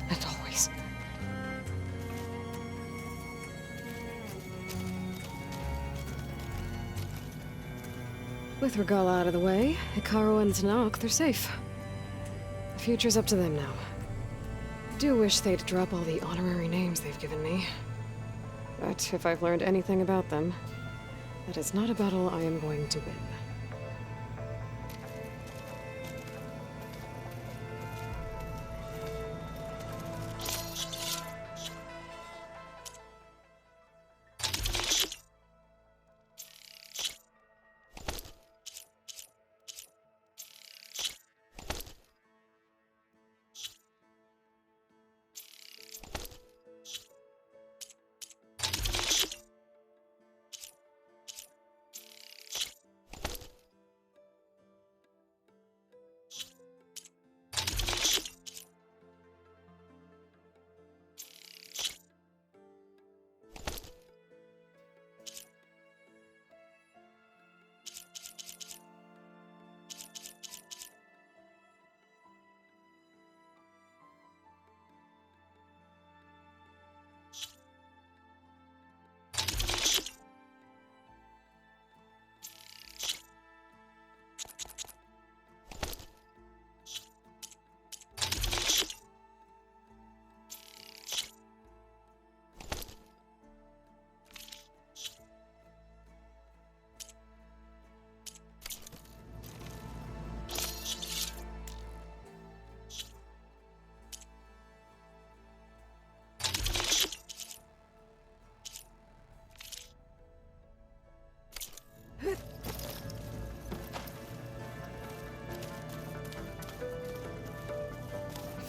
and always. With Regala out of the way, Hikaru and Tenakth are safe. The future's up to them now. Do wish they'd drop all the honorary names they've given me. But if I've learned anything about them, that is not a battle I am going to win.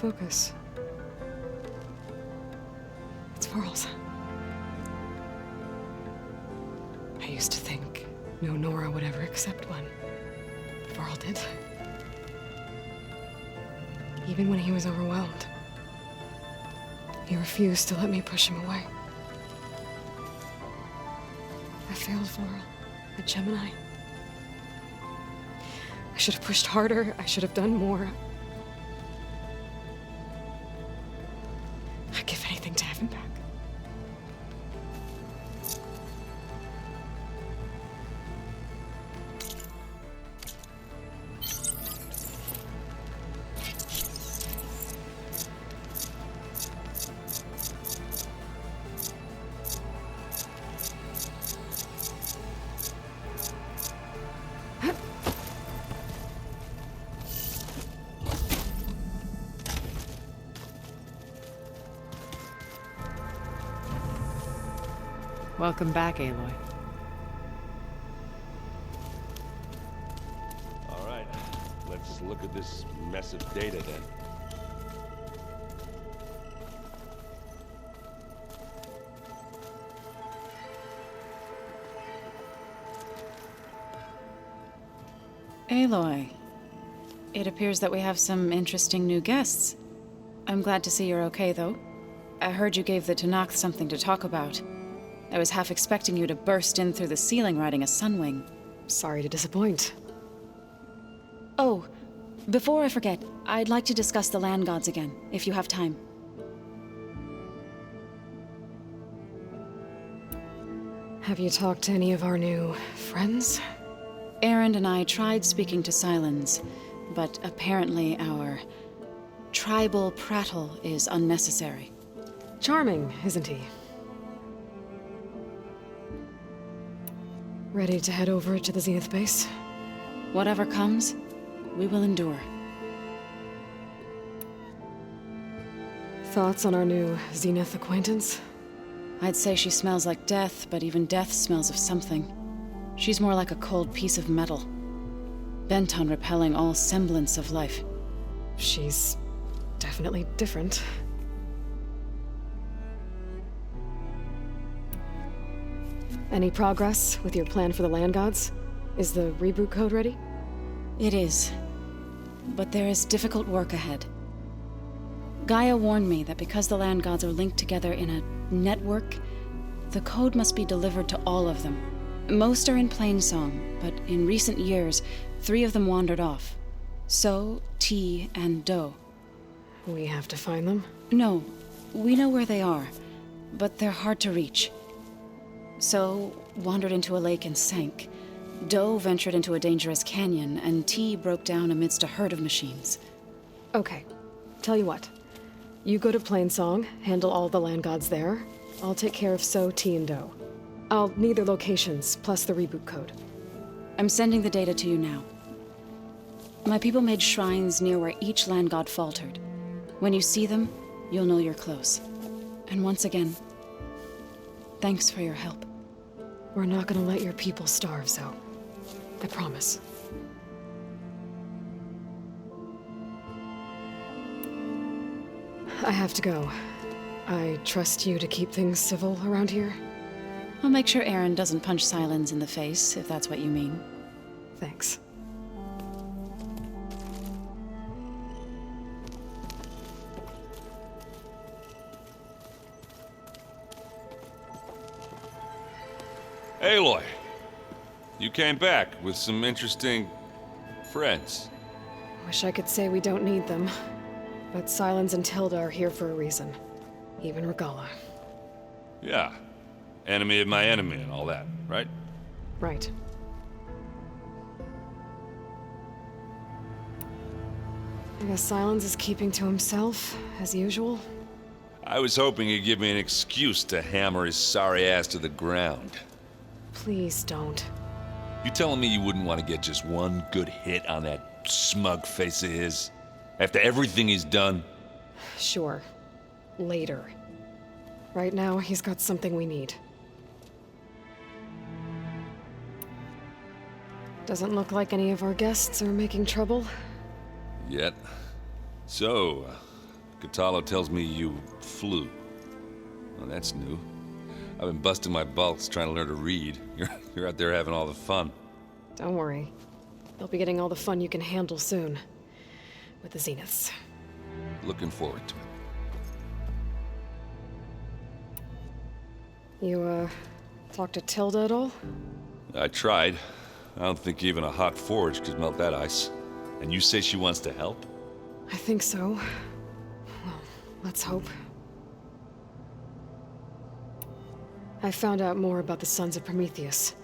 Focus. It's Varl's. I used to think no Nora would ever accept one. But Varl did. Even when he was overwhelmed. He refused to let me push him away. I failed Varl at Gemini. I should have pushed harder. I should have done more. I'd give anything to have him back. Welcome back, Aloy. All right, let's look at this mess of data then. Aloy, it appears that we have some interesting new guests. I'm glad to see you're okay, though. I heard you gave the Tanakh something to talk about. I was half expecting you to burst in through the ceiling riding a sunwing. Sorry to disappoint. Oh, before I forget, I'd like to discuss the land gods again, if you have time. Have you talked to any of our new friends? Erend and I tried speaking to Silence, but apparently our tribal prattle is unnecessary. Charming, isn't he? Ready to head over to the Zenith base? Whatever comes, we will endure. Thoughts on our new Zenith acquaintance? I'd say she smells like death, but even death smells of something. She's more like a cold piece of metal, bent on repelling all semblance of life. She's definitely different. Any progress with your plan for the land gods? Is the reboot code ready? It is. But there is difficult work ahead. Gaia warned me that because the land gods are linked together in a network, the code must be delivered to all of them. Most are in plainsong, but in recent years, 3 of them wandered off. So, T, and Do. We have to find them? No, we know where they are, but they're hard to reach. So, wandered into a lake and sank. Do ventured into a dangerous canyon, and T broke down amidst a herd of machines. Okay. Tell you what. You go to Plainsong, handle all the land gods there. I'll take care of So, T, and Do. I'll need their locations, plus the reboot code. I'm sending the data to you now. My people made shrines near where each land god faltered. When you see them, you'll know you're close. And once again, thanks for your help. We're not gonna let your people starve, Zo. I promise. I have to go. I trust you to keep things civil around here? I'll make sure Erend doesn't punch Silence in the face, if that's what you mean. Thanks. Aloy, you came back with some interesting friends. Wish I could say we don't need them. But Silence and Tilda are here for a reason. Even Regala. Yeah. Enemy of my enemy and all that, right? Right. I guess Silence is keeping to himself, as usual. I was hoping he'd give me an excuse to hammer his sorry ass to the ground. Please don't. You telling me you wouldn't want to get just one good hit on that smug face of his? After everything he's done? Sure. Later. Right now, he's got something we need. Doesn't look like any of our guests are making trouble. Yet. So, Catalo tells me you flew. Well, that's new. I've been busting my balls trying to learn to read. You're out there having all the fun. Don't worry. You'll be getting all the fun you can handle soon. With the Zeniths. Looking forward to it. You, talked to Tilda at all? I tried. I don't think even a hot forge could melt that ice. And you say she wants to help? I think so. Well, let's hope. I found out more about the Sons of Prometheus.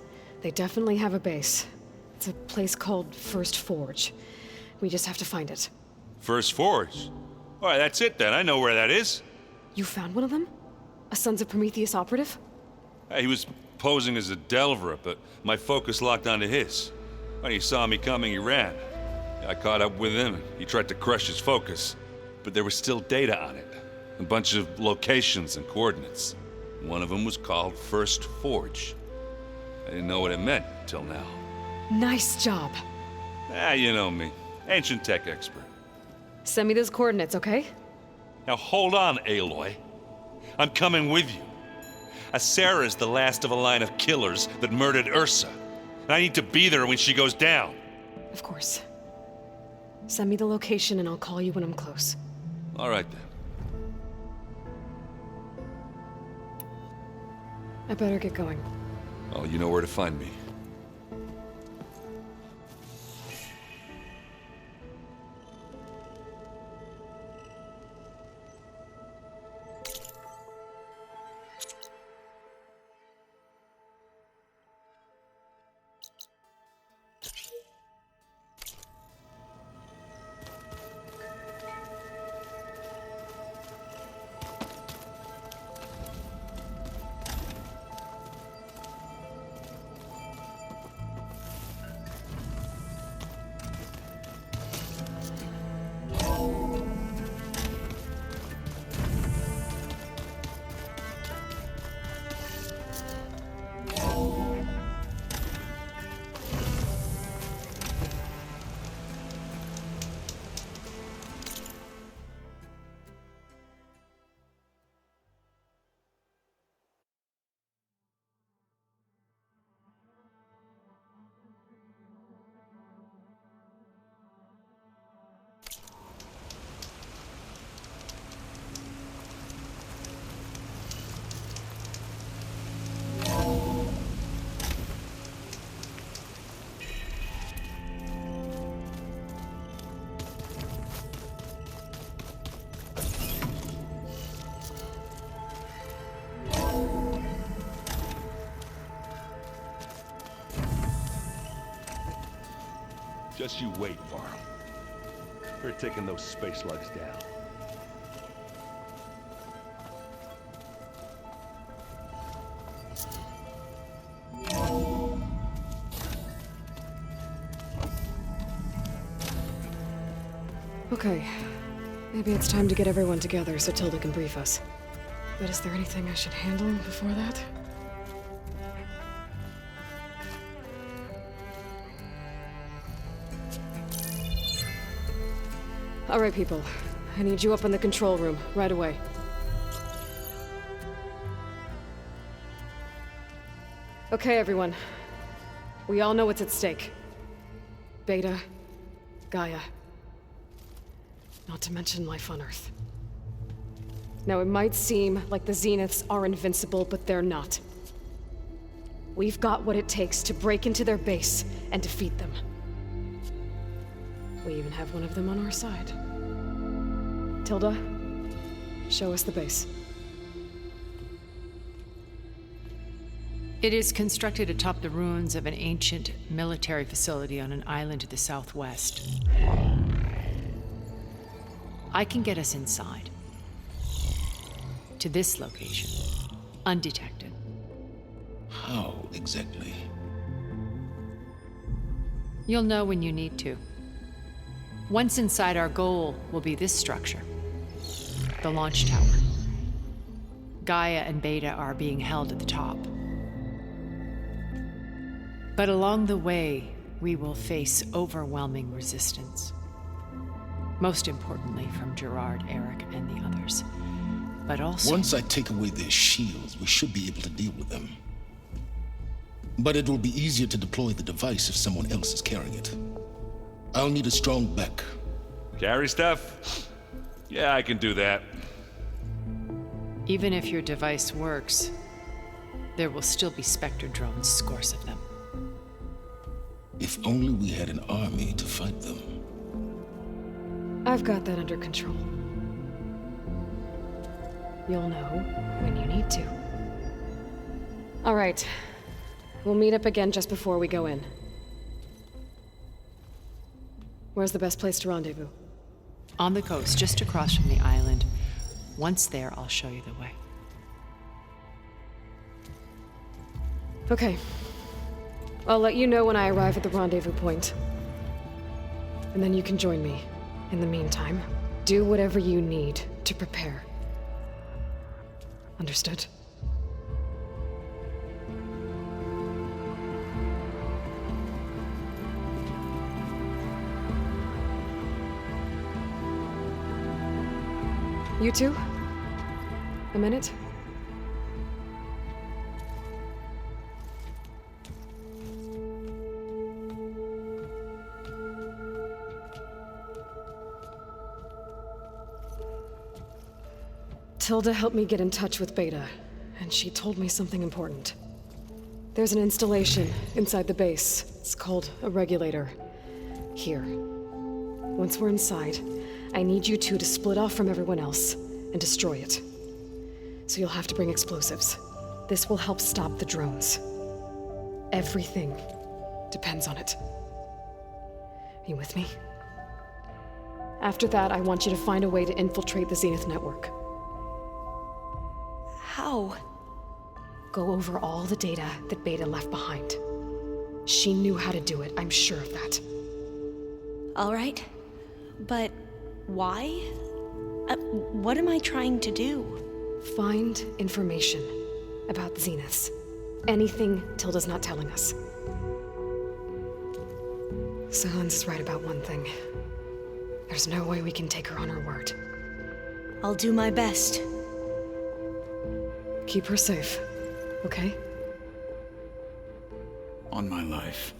They definitely have a base. It's a place called First Forge. We just have to find it. First Forge? Alright, that's it then. I know where that is. You found one of them? A Sons of Prometheus operative? He was posing as a Delver, but my focus locked onto his. When he saw me coming, he ran. I caught up with him, and he tried to crush his focus. But there was still data on it. A bunch of locations and coordinates. One of them was called First Forge. I didn't know what it meant till now. Nice job. You know me. Ancient tech expert. Send me those coordinates, okay? Now hold on, Aloy. I'm coming with you. Asera is the last of a line of killers that murdered Ursa. And I need to be there when she goes down. Of course. Send me the location and I'll call you when I'm close. All right then. I better get going. Oh, you know where to find me. Just you wait, Varl. We're taking those space lugs down. Okay. Maybe it's time to get everyone together so Tilda can brief us. But is there anything I should handle before that? All right, people. I need you up in the control room, right away. Okay, everyone. We all know what's at stake. Beta, Gaia. Not to mention life on Earth. Now, it might seem like the Zeniths are invincible, but they're not. We've got what it takes to break into their base and defeat them. We even have one of them on our side. Tilda, show us the base. It is constructed atop the ruins of an ancient military facility on an island to the southwest. I can get us inside. To this location, undetected. How exactly? You'll know when you need to. Once inside, our goal will be this structure. The launch tower. Gaia and Beta are being held at the top. But along the way, we will face overwhelming resistance. Most importantly, from Gerard, Eric, and the others. But also... Once I take away their shields, we should be able to deal with them. But it will be easier to deploy the device if someone else is carrying it. I'll need a strong back. Carry stuff? Yeah, I can do that. Even if your device works, there will still be Spectre drones, scores of them. If only we had an army to fight them. I've got that under control. You'll know when you need to. All right. We'll meet up again just before we go in. Where's the best place to rendezvous? On the coast, just across from the island. Once there, I'll show you the way. Okay. I'll let you know when I arrive at the rendezvous point. And then you can join me. In the meantime, do whatever you need to prepare. Understood? You two? A minute? Tilda helped me get in touch with Beta, and she told me something important. There's an installation inside the base. It's called a regulator. Here. Once we're inside, I need you two to split off from everyone else and destroy it. So you'll have to bring explosives. This will help stop the drones. Everything depends on it. Are you with me? After that, I want you to find a way to infiltrate the Zenith network. How? Go over all the data that Beta left behind. She knew how to do it, I'm sure of that. All right. But why? What am I trying to do? Find information about Zeniths. Anything Tilda's not telling us. Silence is right about one thing. There's no way we can take her on her word. I'll do my best. Keep her safe, okay? On my life.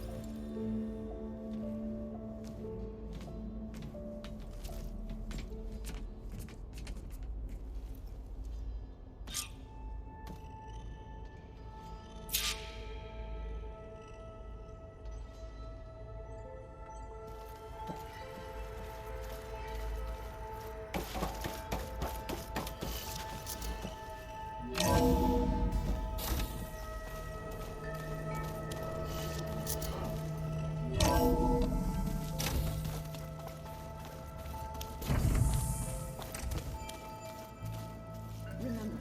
Remember,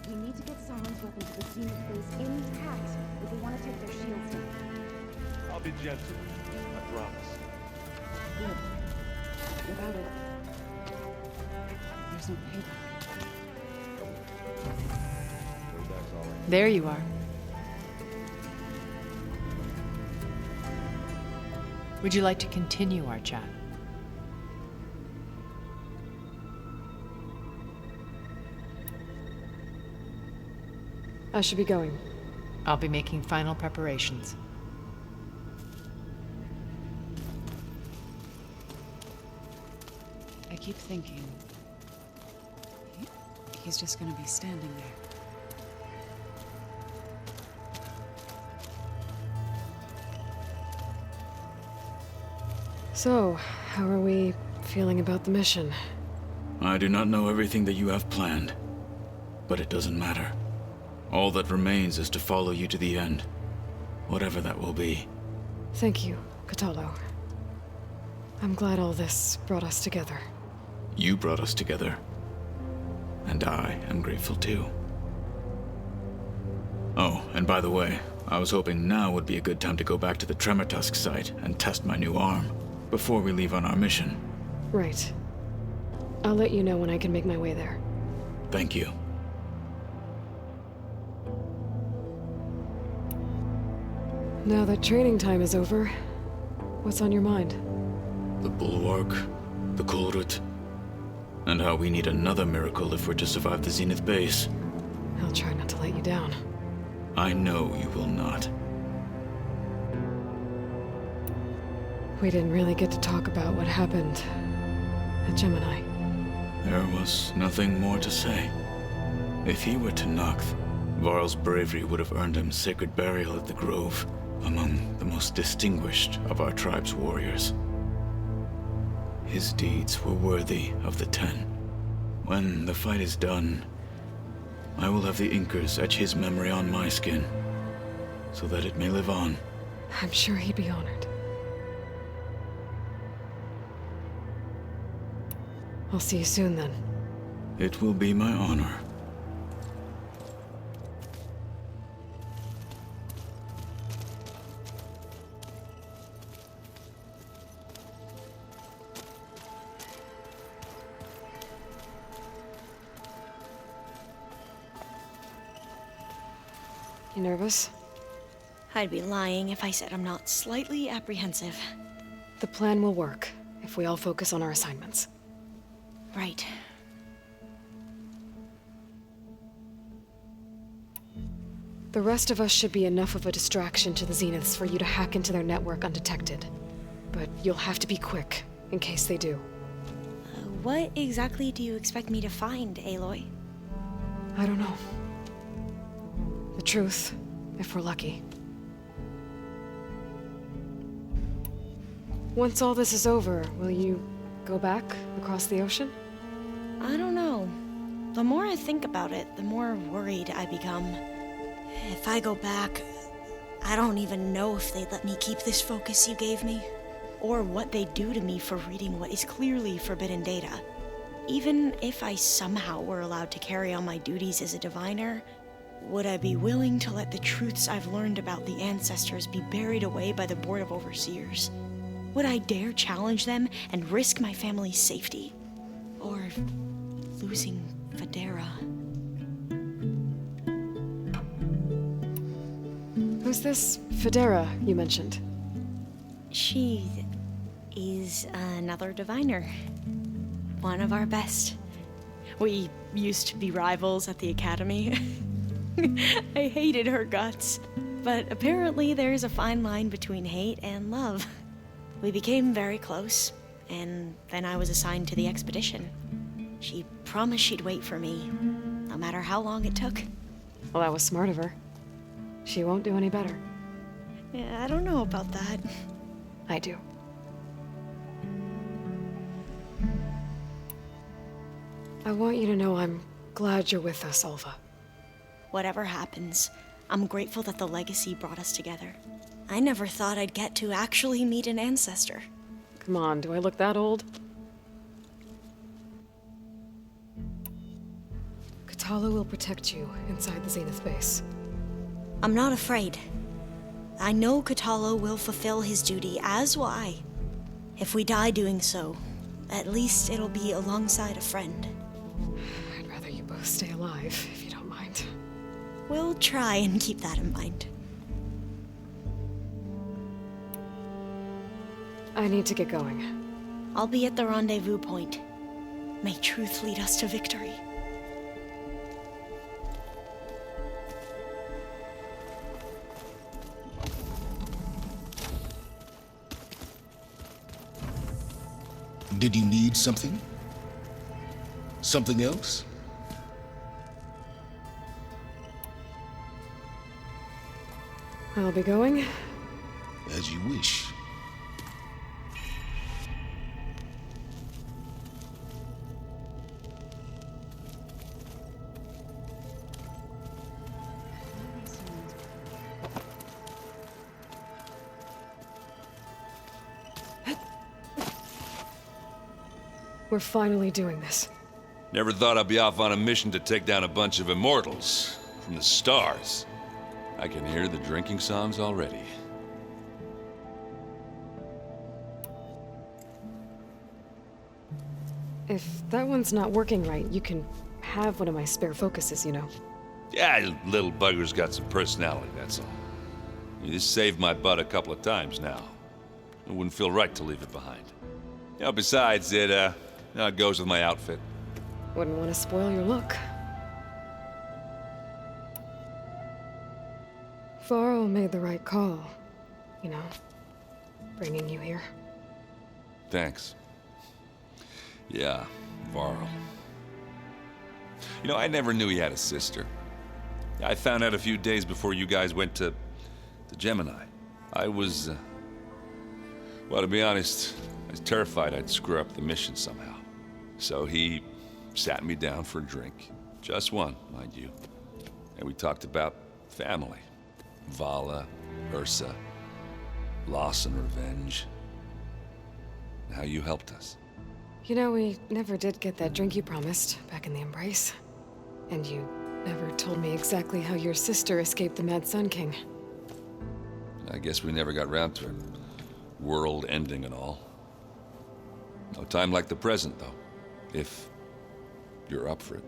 we need to get Sauron's weapon to the Zenith base intact if we want to take their shields down. I'll be gentle. I promise. Good. Without it, there's no payback. Payback's all right. There you are. Would you like to continue our chat? I should be going. I'll be making final preparations. I keep thinking... he's just gonna be standing there. So, how are we feeling about the mission? I do not know everything that you have planned, but it doesn't matter. All that remains is to follow you to the end, whatever that will be. Thank you, Katalo. I'm glad all this brought us together. You brought us together, and I am grateful too. Oh, and by the way, I was hoping now would be a good time to go back to the Tremortusk site and test my new arm, before we leave on our mission. Right. I'll let you know when I can make my way there. Thank you. Now that training time is over, what's on your mind? The Bulwark, the Kolrut, and how we need another miracle if we're to survive the Zenith base. I'll try not to let you down. I know you will not. We didn't really get to talk about what happened at Gemini. There was nothing more to say. If he were to Nocth, Varl's bravery would have earned him sacred burial at the Grove, among the most distinguished of our tribe's warriors. His deeds were worthy of the Ten. When the fight is done, I will have the Inkers etch his memory on my skin, so that it may live on. I'm sure he'd be honored. I'll see you soon, then. It will be my honor. You nervous? I'd be lying if I said I'm not slightly apprehensive. The plan will work if we all focus on our assignments. Right. The rest of us should be enough of a distraction to the Zeniths for you to hack into their network undetected. But you'll have to be quick, in case they do. What exactly do you expect me to find, Aloy? I don't know. The truth, if we're lucky. Once all this is over, will you go back across the ocean? I don't know. The more I think about it, the more worried I become. If I go back, I don't even know if they'd let me keep this focus you gave me, or what they'd do to me for reading what is clearly forbidden data. Even if I somehow were allowed to carry on my duties as a diviner, would I be willing to let the truths I've learned about the ancestors be buried away by the Board of Overseers? Would I dare challenge them and risk my family's safety? Or losing Federa? Who's this Federa you mentioned? She is another diviner. One of our best. We used to be rivals at the academy. I hated her guts. But apparently there's a fine line between hate and love. We became very close, and then I was assigned to the expedition. She promised she'd wait for me, no matter how long it took. Well, that was smart of her. She won't do any better. Yeah, I don't know about that. I do. I want you to know I'm glad you're with us, Alva. Whatever happens, I'm grateful that the legacy brought us together. I never thought I'd get to actually meet an ancestor. Come on, do I look that old? Katala will protect you inside the Zenith base. I'm not afraid. I know Katala will fulfill his duty, as will I. If we die doing so, at least it'll be alongside a friend. I'd rather you both stay alive, if you don't mind. We'll try and keep that in mind. I need to get going. I'll be at the rendezvous point. May truth lead us to victory. Did you need something? Something else? I'll be going. As you wish. We're finally doing this. Never thought I'd be off on a mission to take down a bunch of immortals from the stars. I can hear the drinking songs already. If that one's not working right, you can have one of my spare focuses, you know. Yeah, little bugger's got some personality, that's all. You just saved my butt a couple of times now. It wouldn't feel right to leave it behind. You know, besides, it goes with my outfit. Wouldn't want to spoil your look. Varl made the right call. You know, bringing you here. Thanks. Yeah, Varl. You know, I never knew he had a sister. I found out a few days before you guys went to Gemini. I was, well, to be honest, I was terrified I'd screw up the mission somehow. So he sat me down for a drink. Just one, mind you. And we talked about family. Vala, Ursa, loss and revenge. And how you helped us. You know, we never did get that drink you promised back in the Embrace. And you never told me exactly how your sister escaped the Mad Sun King. I guess we never got round to it. World ending and all. No time like the present, though. If you're up for it.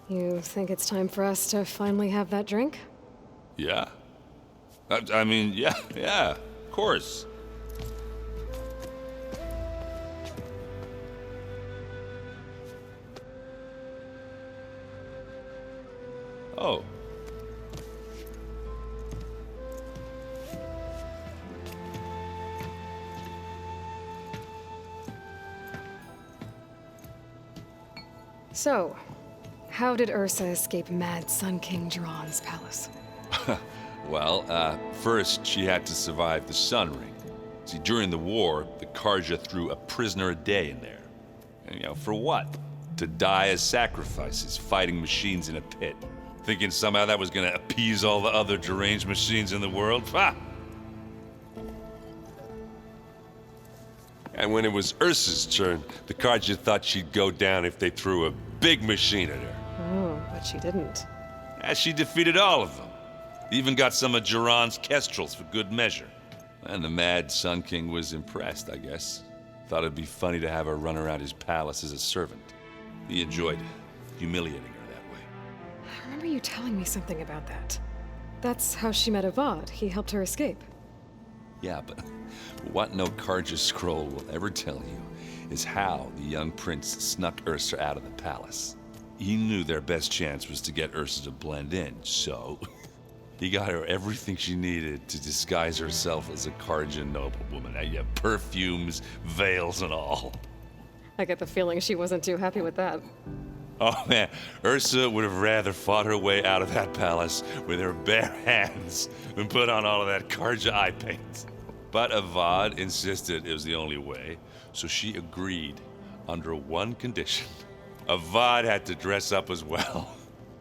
You think it's time for us to finally have that drink? Yeah. I mean, yeah, of course. Oh. So, how did Ursa escape Mad Sun King Jiran's palace? Well, first she had to survive the Sun Ring. See, during the war, the Karja threw a prisoner a day in there. And, you know, for what? To die as sacrifices, fighting machines in a pit. Thinking somehow that was gonna appease all the other deranged machines in the world? Ha! And when it was Ursa's turn, the Karja thought she'd go down if they threw a big machine at her. Oh, but she didn't. And she defeated all of them. Even got some of Jiran's kestrels for good measure. And the Mad Sun King was impressed, I guess. Thought it'd be funny to have her run around his palace as a servant. He enjoyed humiliating her that way. I remember you telling me something about that. That's how she met Avad. He helped her escape. Yeah, but what no Karja scroll will ever tell you is how the young prince snuck Ursa out of the palace. He knew their best chance was to get Ursa to blend in, so he got her everything she needed to disguise herself as a Karja noblewoman. Yeah, perfumes, veils, and all. I get the feeling she wasn't too happy with that. Oh man, Ursa would have rather fought her way out of that palace with her bare hands than put on all of that Karja eye paint. But Avad insisted it was the only way, so she agreed under one condition. Avad had to dress up as well.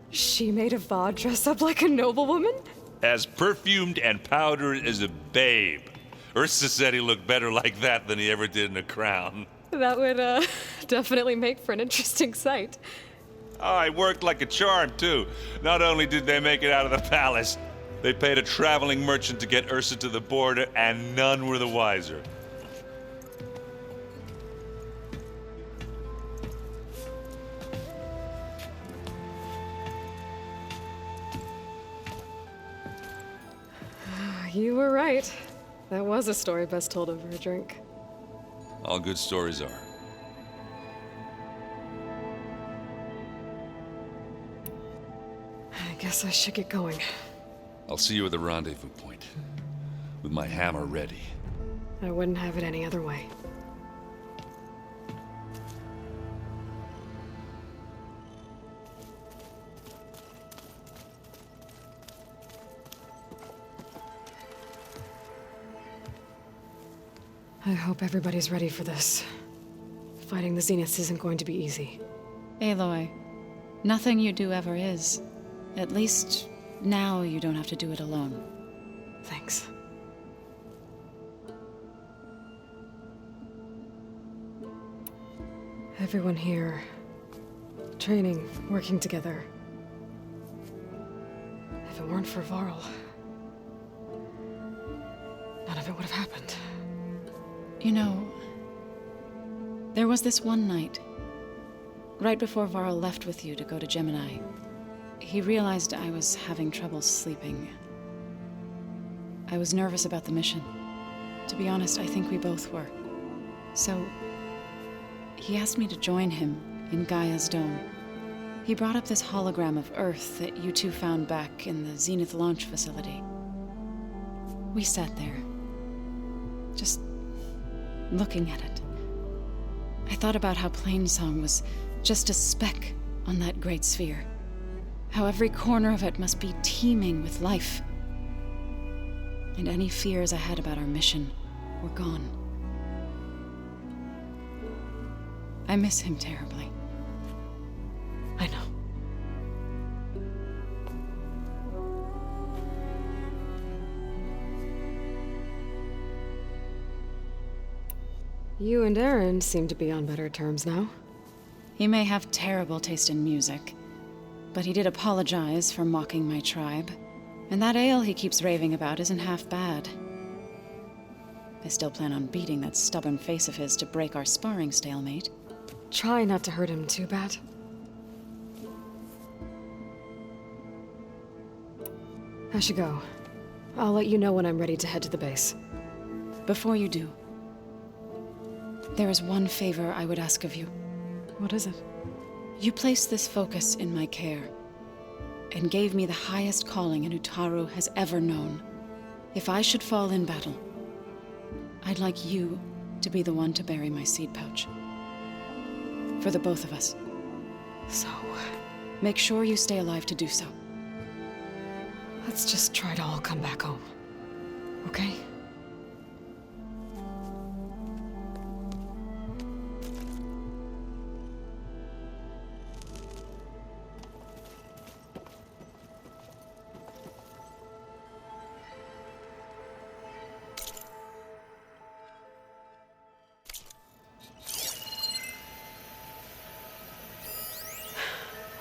She made Avad dress up like a noblewoman? As perfumed and powdered as a babe. Ursa said he looked better like that than he ever did in a crown. That would, definitely make for an interesting sight. Oh, it worked like a charm, too. Not only did they make it out of the palace, they paid a traveling merchant to get Ursa to the border, and none were the wiser. You were right. That was a story best told over a drink. All good stories are. I guess I should get going. I'll see you at the rendezvous point, with my hammer ready. I wouldn't have it any other way. I hope everybody's ready for this. Fighting the Zeniths isn't going to be easy. Aloy, nothing you do ever is. At least now you don't have to do it alone. Thanks. Everyone here, training, working together. If it weren't for Varl, none of it would have happened. You know, there was this one night, right before Varl left with you to go to Gemini. He realized I was having trouble sleeping. I was nervous about the mission. To be honest, I think we both were. So, he asked me to join him in Gaia's dome. He brought up this hologram of Earth that you two found back in the Zenith launch facility. We sat there, just looking at it. I thought about how Plainsong was just a speck on that great sphere. How every corner of it must be teeming with life. And any fears I had about our mission were gone. I miss him terribly. I know. You and Aaron seem to be on better terms now. He may have terrible taste in music, but he did apologize for mocking my tribe. And that ale he keeps raving about isn't half bad. I still plan on beating that stubborn face of his to break our sparring stalemate. Try not to hurt him too bad. I should go. I'll let you know when I'm ready to head to the base. Before you do, there is one favor I would ask of you. What is it? You placed this focus in my care, and gave me the highest calling an Utaru has ever known. If I should fall in battle, I'd like you to be the one to bury my seed pouch. For the both of us. So, make sure you stay alive to do so. let's just try to all come back home. Okay?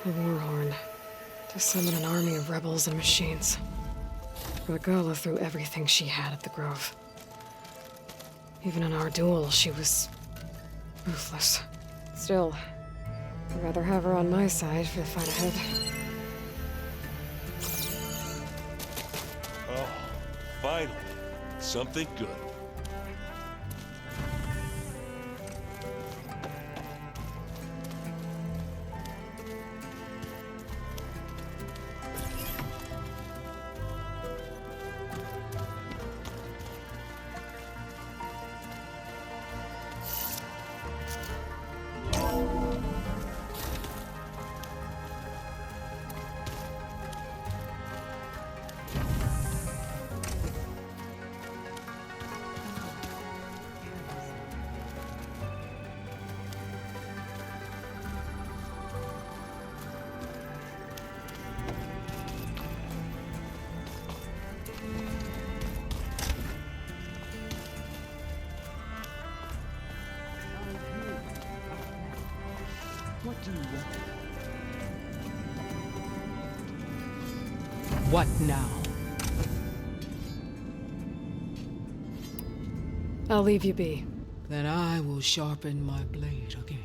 A warhorn. To summon an army of rebels and machines. Regala threw everything she had at the Grove. Even in our duel, she was ruthless. Still, I'd rather have her on my side for the fight ahead. Oh, finally. Something good. What do you want? What now? I'll leave you be. Then I will sharpen my blade again.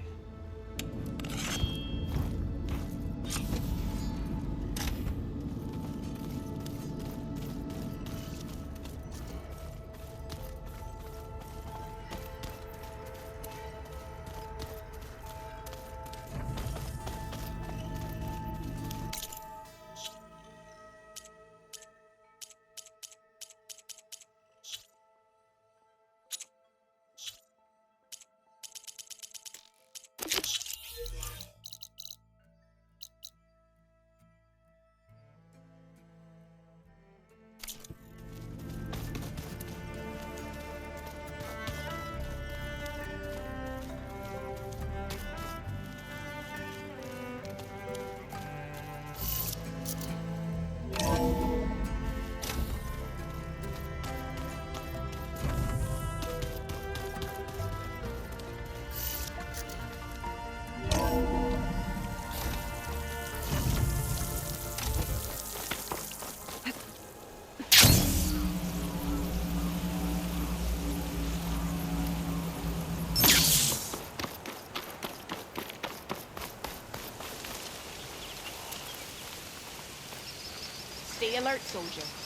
Stay alert, soldier.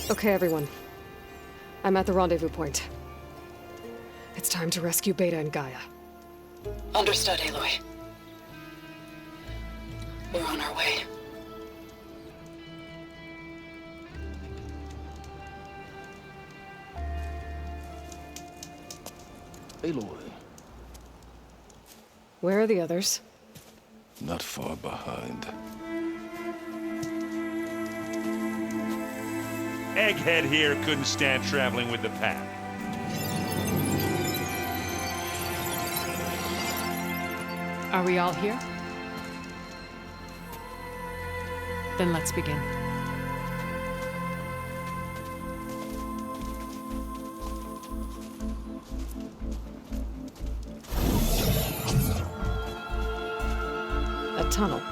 Okay, everyone. I'm at the rendezvous point. It's time to rescue Beta and Gaia. Understood, Aloy. We're on our way. Aloy, Where are the others? not far behind. Egghead here couldn't stand traveling with the pack. Are we all here? Then let's begin. A tunnel.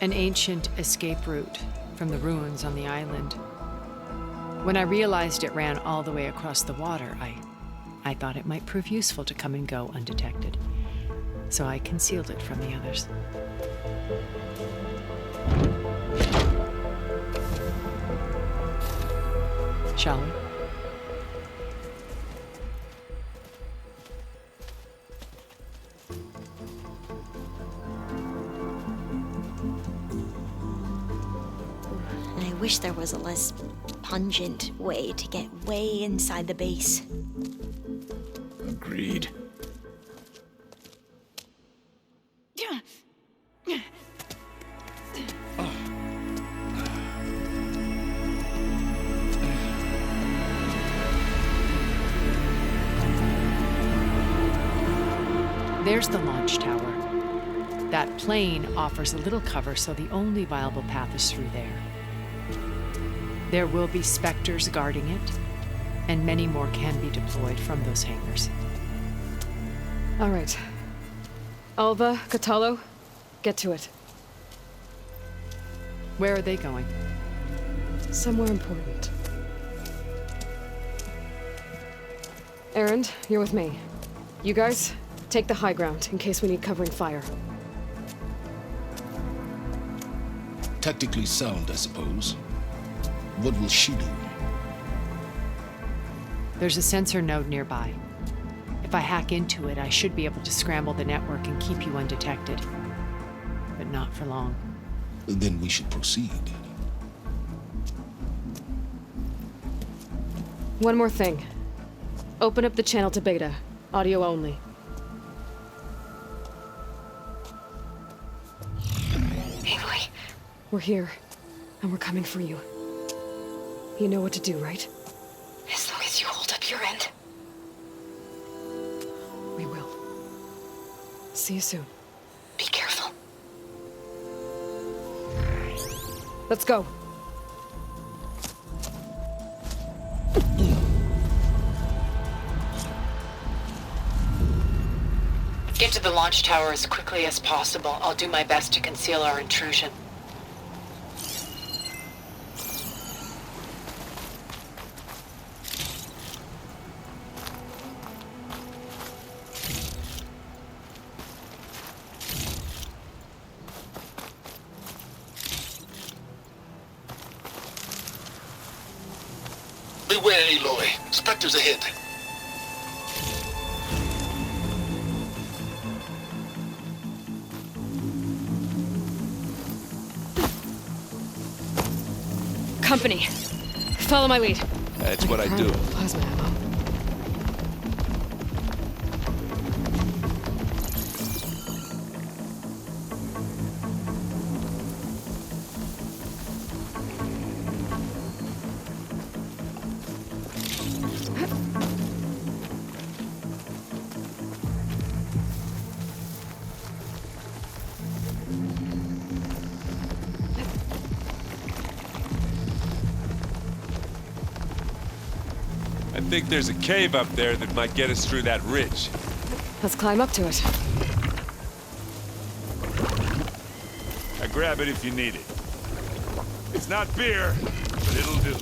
An ancient escape route from the ruins on the island. When I realized it ran all the way across the water, I thought it might prove useful to come and go undetected. So I concealed it from the others. Shall we? I wish there was a less pungent way to get way inside the base. Agreed. There's the launch tower. That plane offers a little cover, so the only viable path is through there. There will be specters guarding it, and many more can be deployed from those hangars. All right. Alva, Catalo, get to it. Where are they going? Somewhere important. Erend, you're with me. You guys, take the high ground in case we need covering fire. Tactically sound, I suppose. What will she do? There's a sensor node nearby. If I hack into it, I should be able to scramble the network and keep you undetected. But not for long. Then we should proceed. One more thing. Open up the channel to Beta. Audio only. Aloy. We're here, and we're coming for you. You know what to do, right? As long as you hold up your end. We will. See you soon. Be careful. Let's go. Get to the launch tower as quickly as possible. I'll do my best to conceal our intrusion. Beware, Aloy. Spectres ahead. Company. Follow my lead. That's what I do. Plasma ammo. I think there's a cave up there that might get us through that ridge. Let's climb up to it. I grab it if you need it. It's not beer, but it'll do.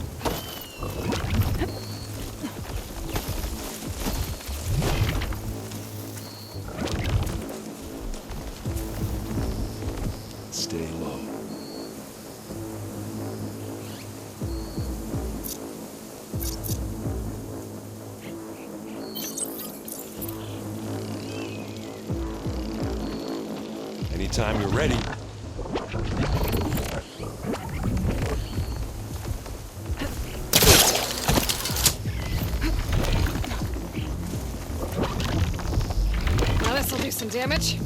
Stay low. Anytime you're ready. Now this'll do some damage.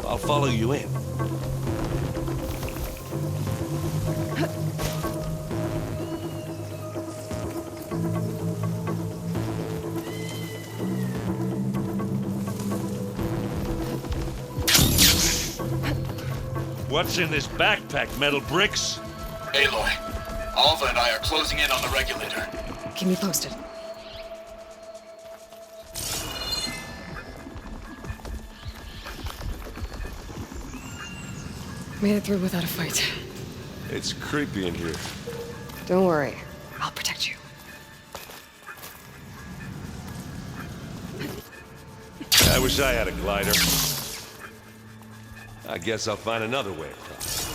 I'll follow you in. What's in this backpack, metal bricks? Aloy, Alva and I are closing in on the regulator. Keep me posted. Made it through without a fight. It's creepy in here. Don't worry. I'll protect you. I wish I had a glider. I guess I'll find another way across.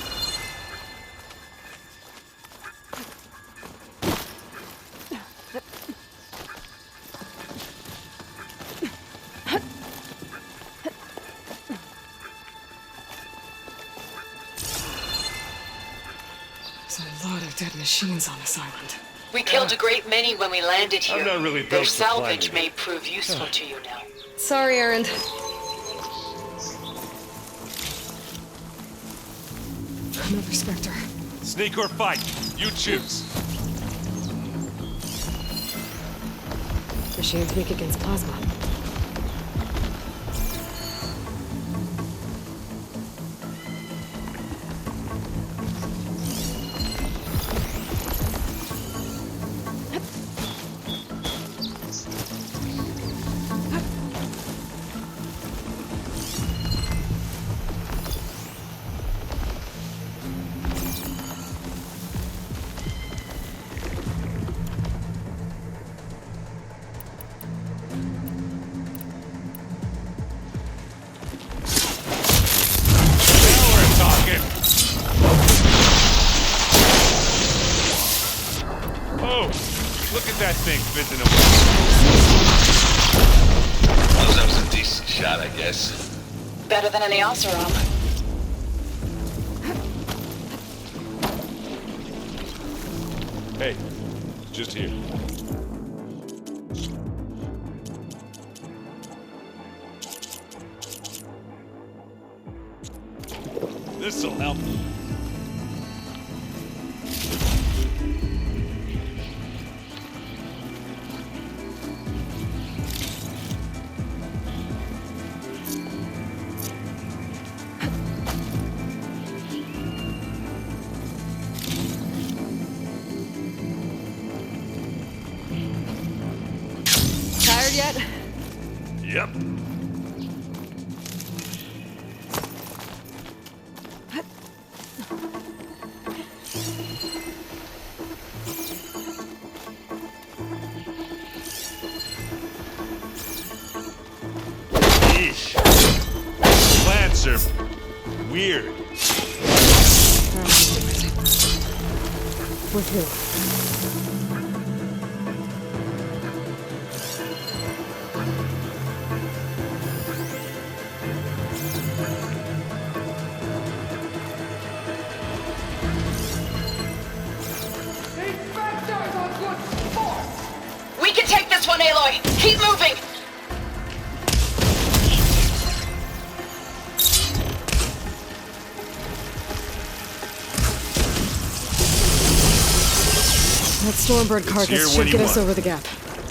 There's a lot of dead machines on this island. We killed a great many when we landed here. I'm not really built Their for salvage climbing. may prove useful to you now. Sorry, Erend. Another Spectre. Sneak or fight, you choose. Machines weak against plasma. That thing fizzing away. Well, that was a decent shot, I guess. Better than any Oseram. Hey, just here. This'll help. Yet? Yep. Yeesh. Plants are weird. With who? We can take this one, Aloy! Keep moving! That Stormbird carcass should get us over the gap.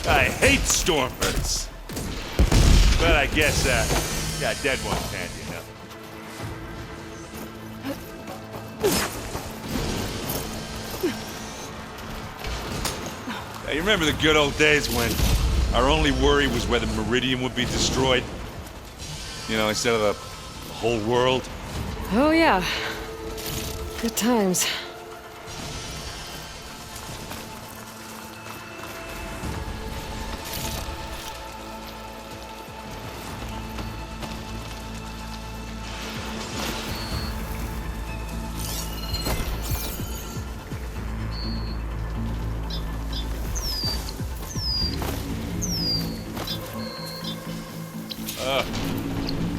I hate Stormbirds. But I guess, got dead ones handy enough. You remember the good old days when our only worry was whether Meridian would be destroyed? You know, instead of the whole world? Oh yeah. Good times.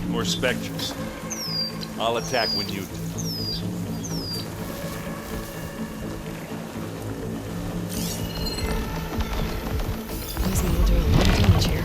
More Spectres. I'll attack when you do. Plasma will do a lot of damage here.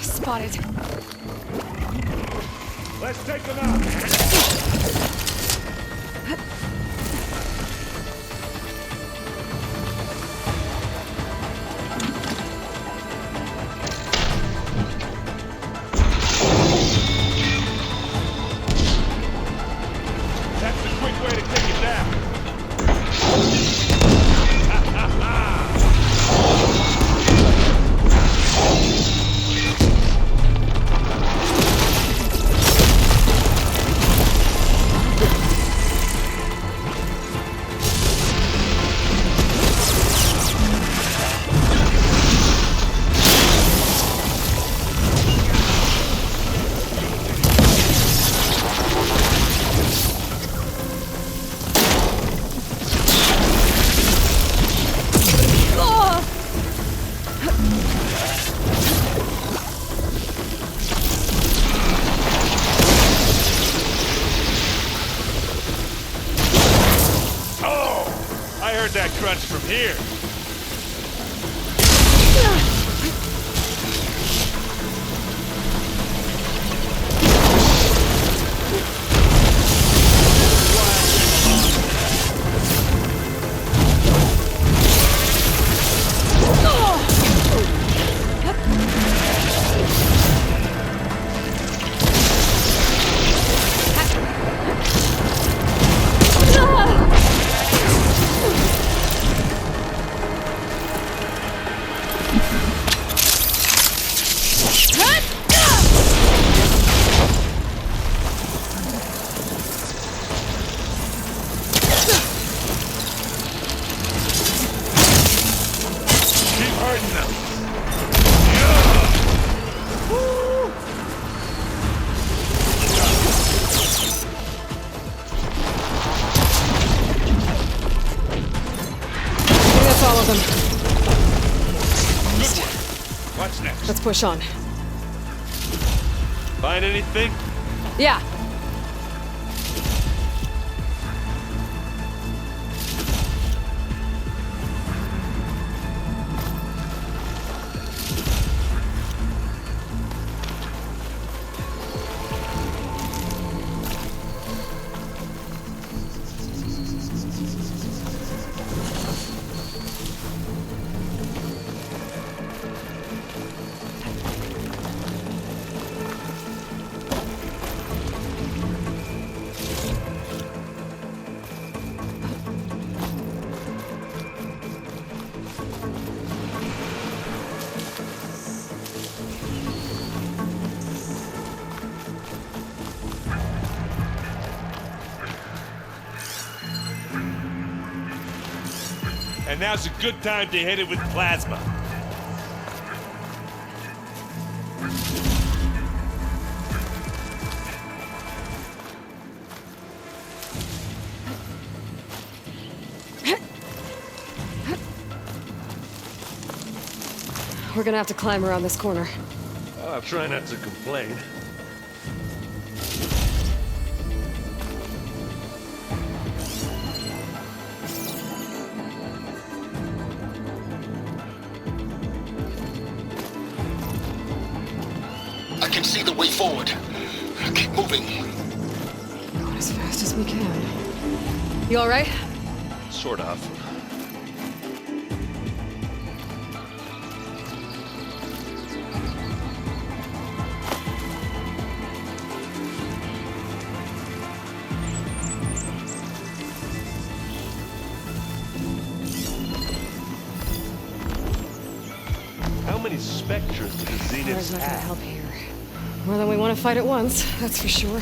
Spotted. Let's take them out! That's the quick way to take it down. heard that crunch from here. All of them. What's next? Let's push on. Find anything? Yeah. And now's a good time to hit it with plasma. We're gonna have to climb around this corner. I'll try not to complain. I can see the way forward. Keep moving. Going as fast as we can. You all right? Sort of. How many specters do the There's Zeniths not gonna have? help here. More than we want to fight at once, that's for sure.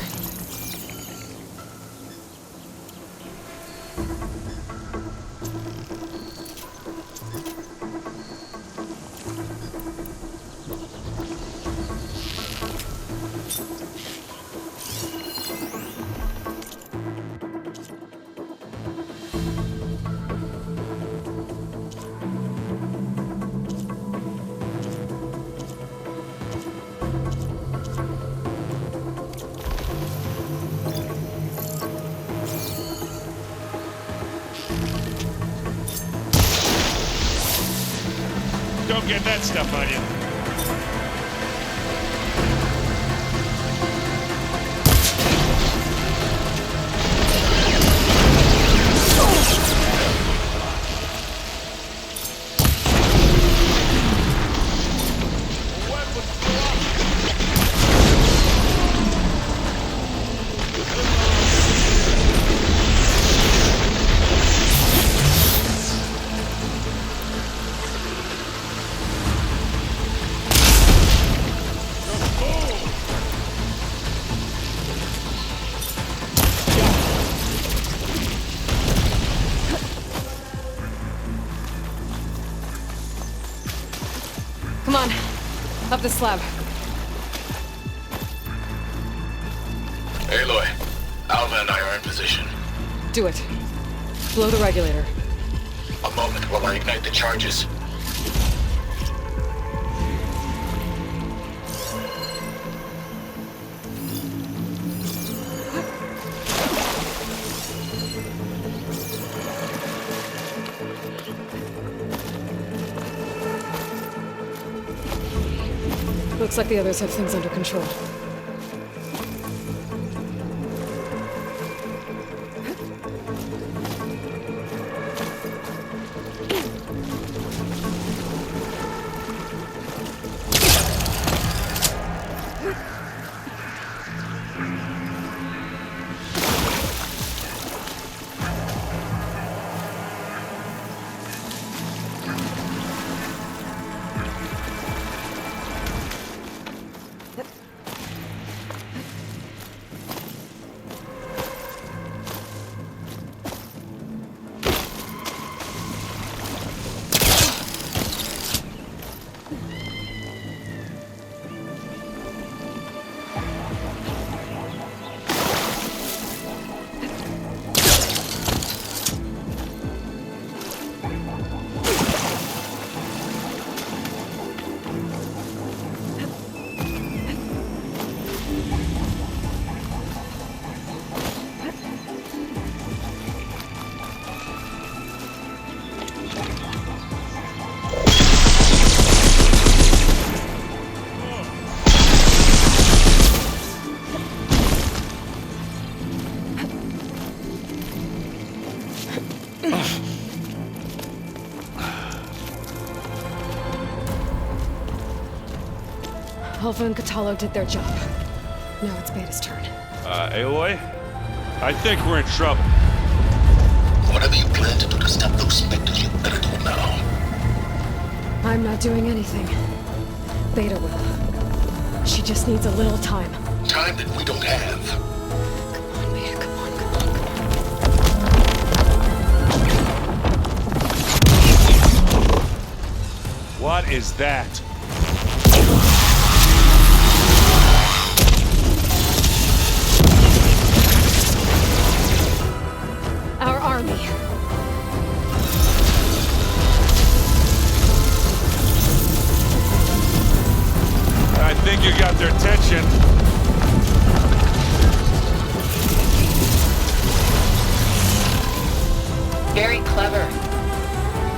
Don't get that stuff on you. Come on, up the slab. Aloy, Alva and I are in position. Do it. Blow the regulator. A moment while I ignite the charges. Looks like the others have things under control. Alpha and Catalo did their job. Now it's Beta's turn. Aloy? I think we're in trouble. Whatever you plan to do to stop those specters, you better do it now. I'm not doing anything. Beta will. She just needs a little time. Time that we don't have. Come on, Beta, come on, come on. What is that? Our army. I think you got their attention. Very clever.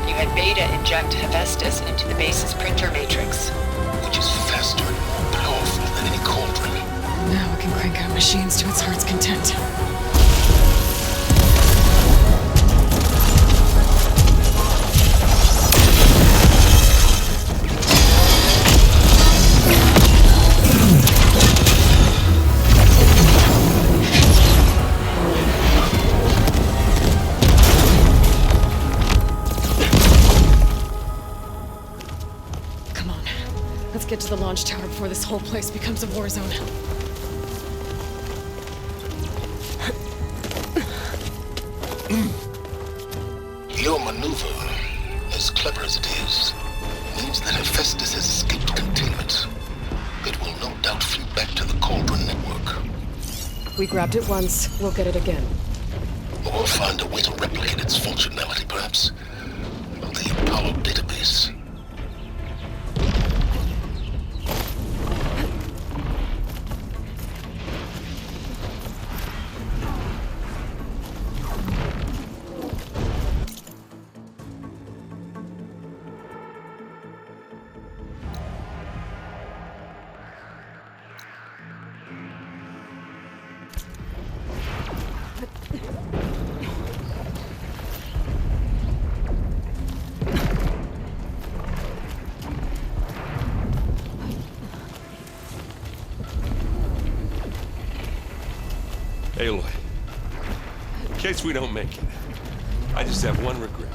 You had Beta inject Hephaestus into the base's printer matrix. Which is faster and more powerful than any cauldron. Now we can crank out machines to its heart's content. Let's get to the launch tower before this whole place becomes a war zone. Your maneuver, as clever as it is, means that Hephaestus has escaped containment. It will no doubt flee back to the Cauldron network. We grabbed it once, we'll get it again. Or find a way to replicate its functionality, perhaps. The Apollo database. Aloy, in case we don't make it, I just have one regret.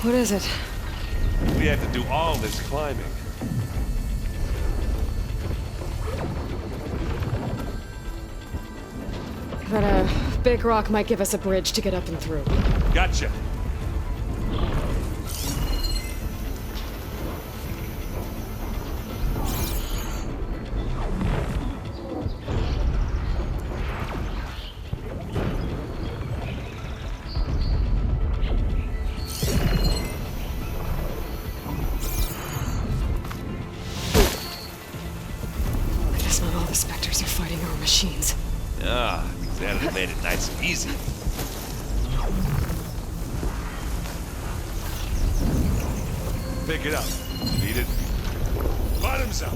What is it? We had to do all this climbing. That big rock might give us a bridge to get up and through. Gotcha. Not all the Spectres are fighting our machines. Ah, Xanadu made it nice and easy. Pick it up. Beat it. Bottoms up.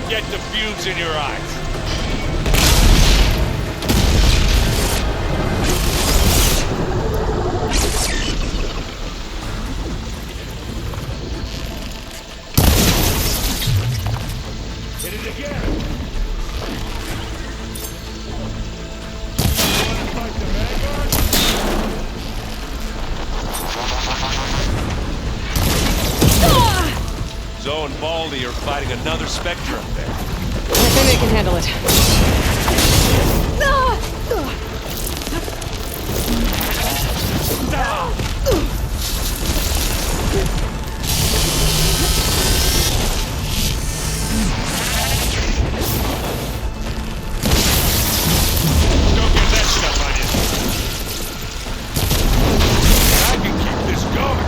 Get the fumes in your eyes. Hit it again. You wanna fight the Vanguard? Zoe and Baldy are fighting another Spectre up there. I think they can handle it. Don't get that stuff on you. I can keep this going.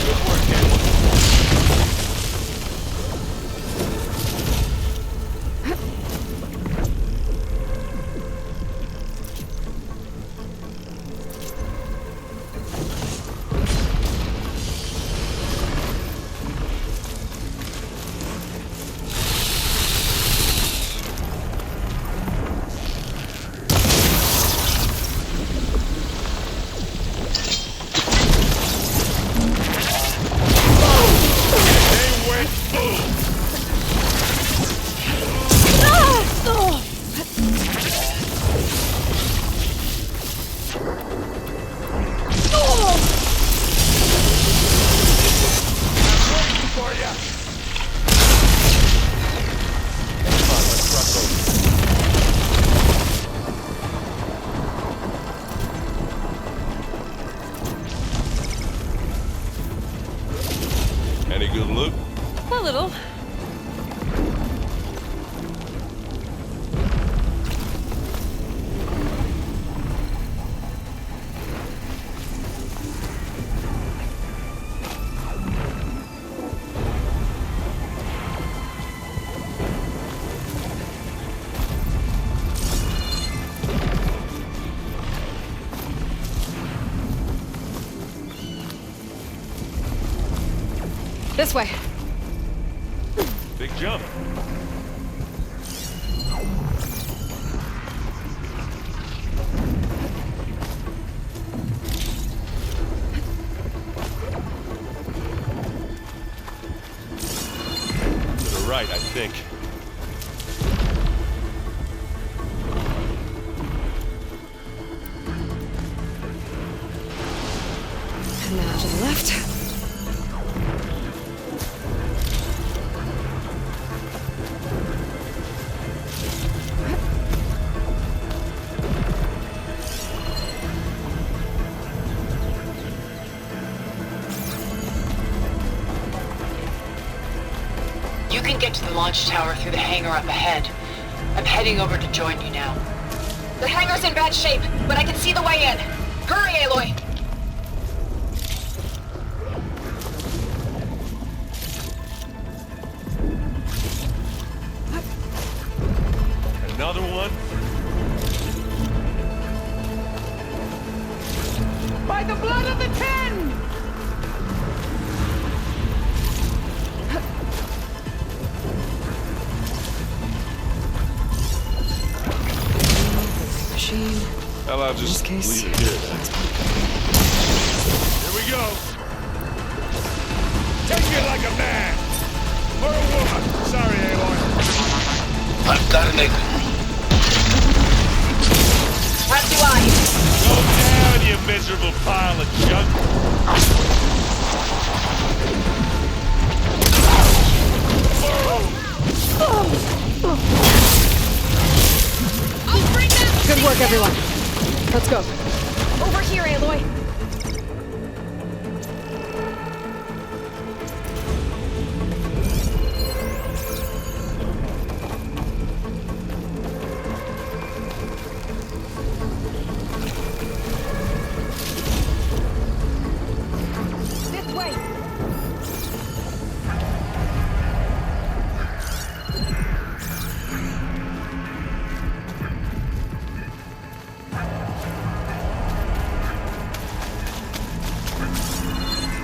Good work, Ed. They went boom. For ya. Come on, let's cross over. Any good loot? A little. This way. Big jump. To the right, I think. And now to the left. You can get to the launch tower through the hangar up ahead. I'm heading over to join you now. The hangar's in bad shape, but I can see the way in. Hurry, Aloy! Another one? By the blood of the Ten! Machine. Hell, I'll just In this case, leave it here then. Here we go. Take it like a man. Or a woman. Sorry, Aloy. I've got an igloo. As do I. Go down, you miserable pile of junk. I'll bring them! Good work, everyone. Let's go. Over here, Aloy. This way.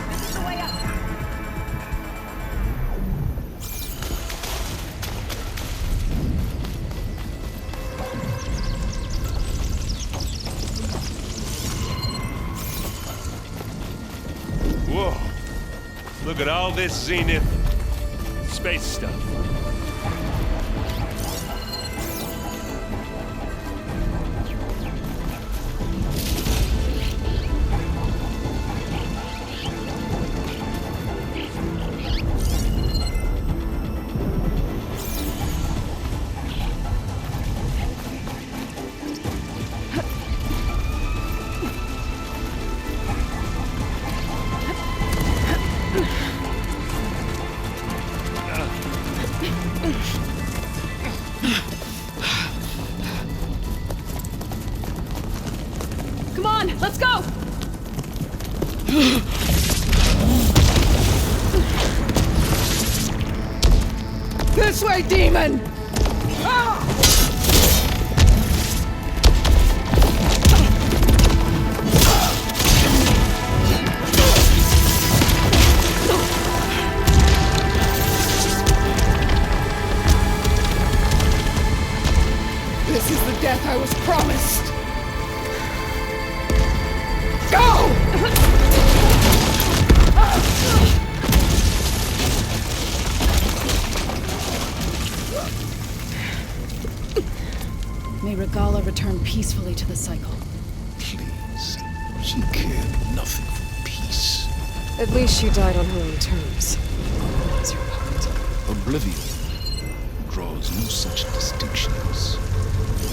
This is the way up. Whoa. Look at all this Zenith space stuff. Come on, let's go! This way, demon! This is the death I was promised! May Regala return peacefully to the cycle. Please. She cared nothing for peace. At least she died on her own terms. That was your part. Oblivion draws no such distinctions.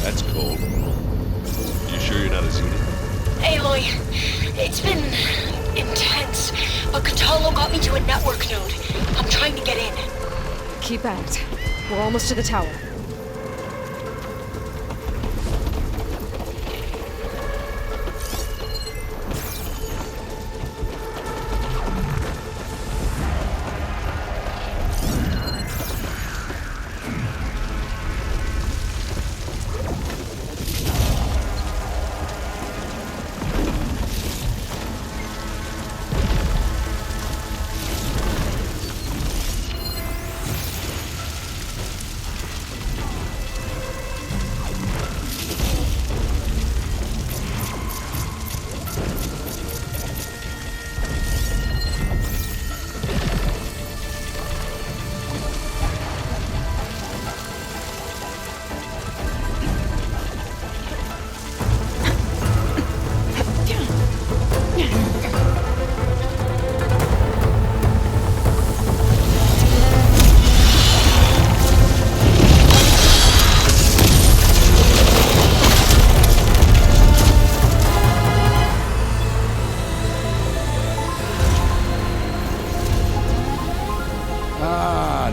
That's cold. You sure you're not a Zenith? Aloy, it's been intense, but Katalo got me to a network node. I'm trying to get in. Keep at it. We're almost to the tower.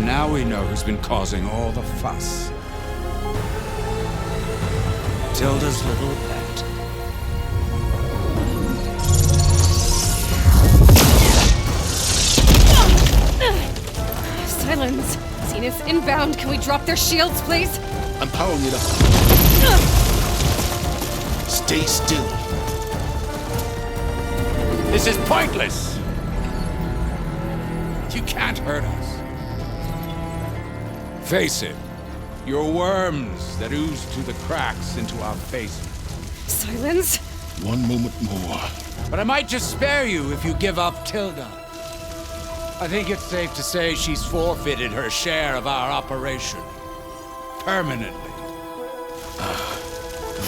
Now we know who's been causing all the fuss. Tilda's little pet. Silence! Zenith inbound. Can we drop their shields, please? I'm powering it up. Stay still. This is pointless! You can't hurt us. Face it. You're worms that ooze through the cracks into our faces. Silence? One moment more. But I might just spare you if you give up Tilda. I think it's safe to say she's forfeited her share of our operation. Permanently.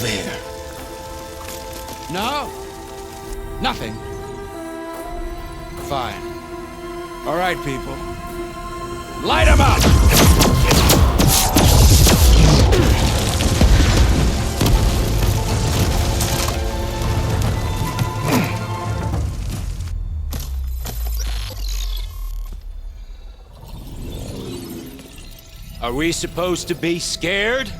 There. No? Nothing? Fine. All right, people. Light 'em up! Are we supposed to be scared?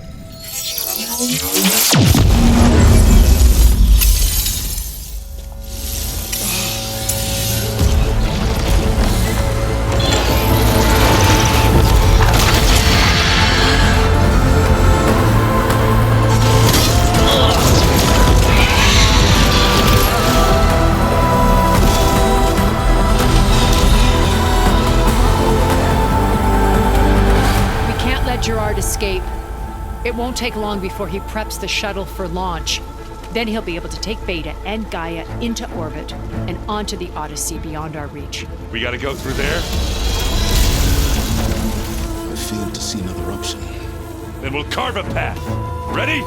Gerard escape. It won't take long before he preps the shuttle for launch. Then he'll be able to take Beta and Gaia into orbit and onto the Odyssey beyond our reach. We gotta go through there? I failed to see another option. Then we'll carve a path. Ready?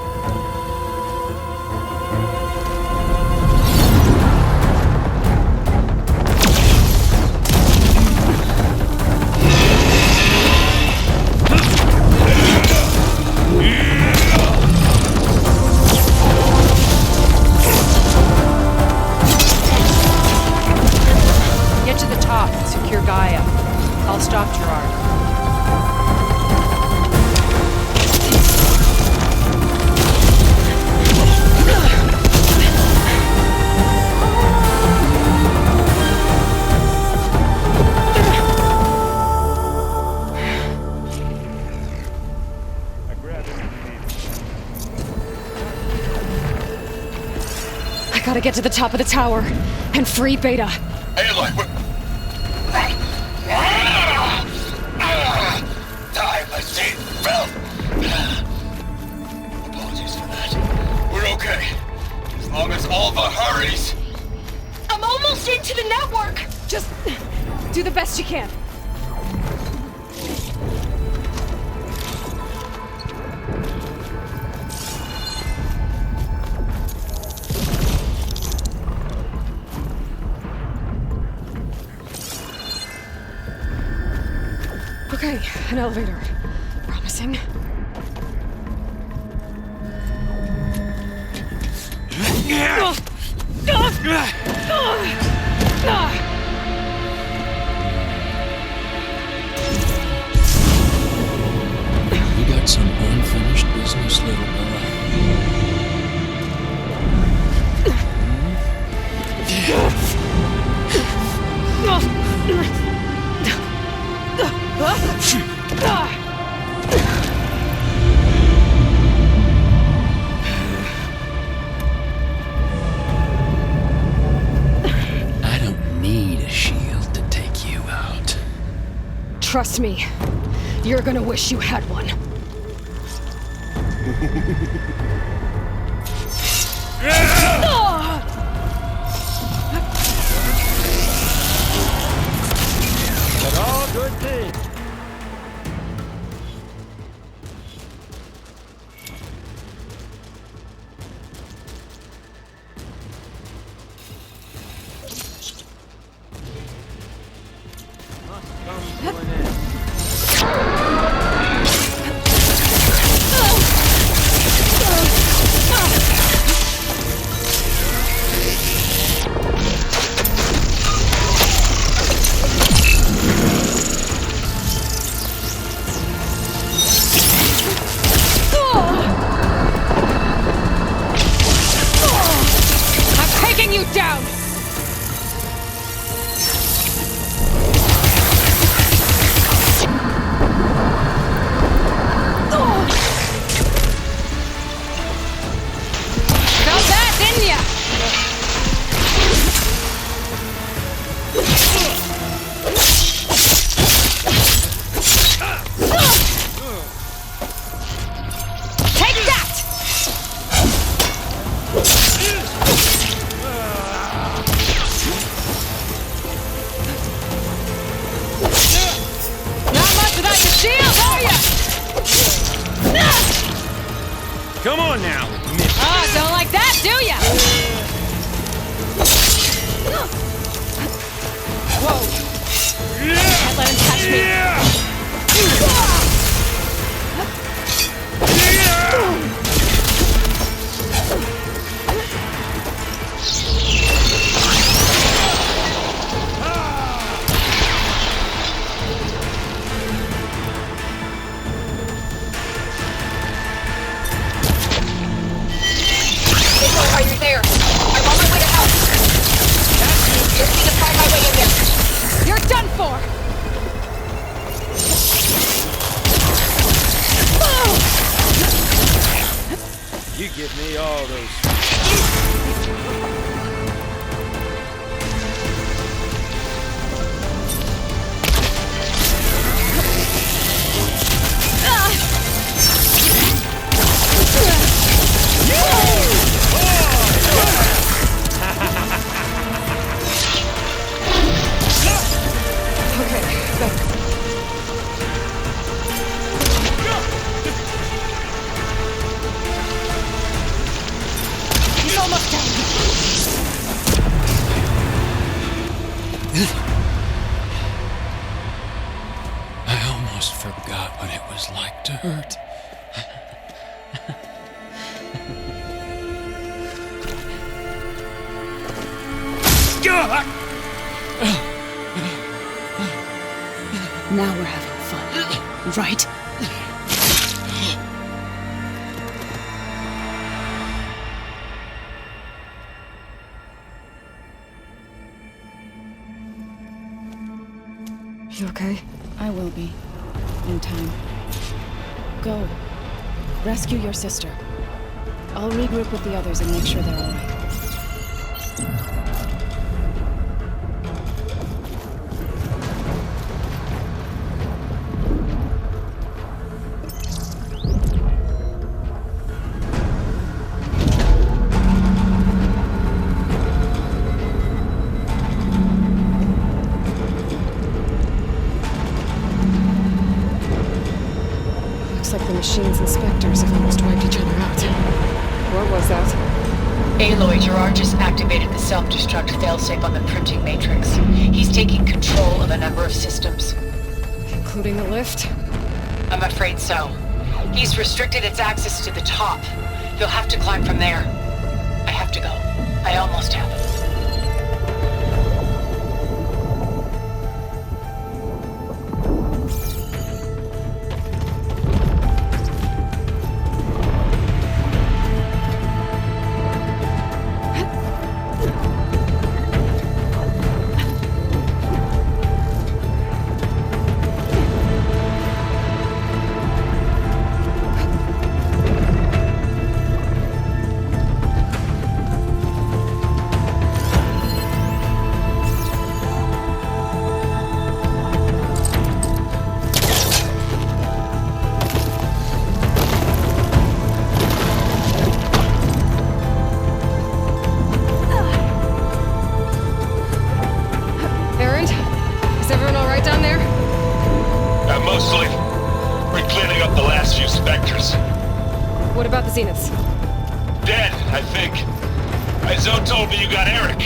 Get to the top and secure Gaia. I'll stop Gerard. I gotta get to the top of the tower and free Beta. Hey, look, time machine fell. Apologies for that. We're okay. As long as Alva hurries. I'm almost into the network! Just do the best you can. Okay, an elevator. Promising. You got some unfinished business, little boy. I don't need a shield to take you out. Trust me, you're gonna wish you had one. But all good things. I'm taking you down! Felt that, didn't ya? Take that! Not much without your shield, are ya? Come on now. Ah, don't like that, do ya? for? You give me all those. I almost forgot what it was like to hurt. Now we're having fun, right? You okay? I will be. In time. Go. Rescue your sister. I'll regroup with the others and make sure they're all right. Looks like the machine's inspectors have almost wiped each other out. What was that? Aloy, Gerard just activated the self-destruct failsafe on the printing matrix. He's taking control of a number of systems. Including the lift? I'm afraid so. He's restricted its access to the top. You'll have to climb from there. I have to go. I almost have it. Mostly. We're cleaning up the last few specters. What about the Zeniths? Dead, I think. Izo told me you got Eric.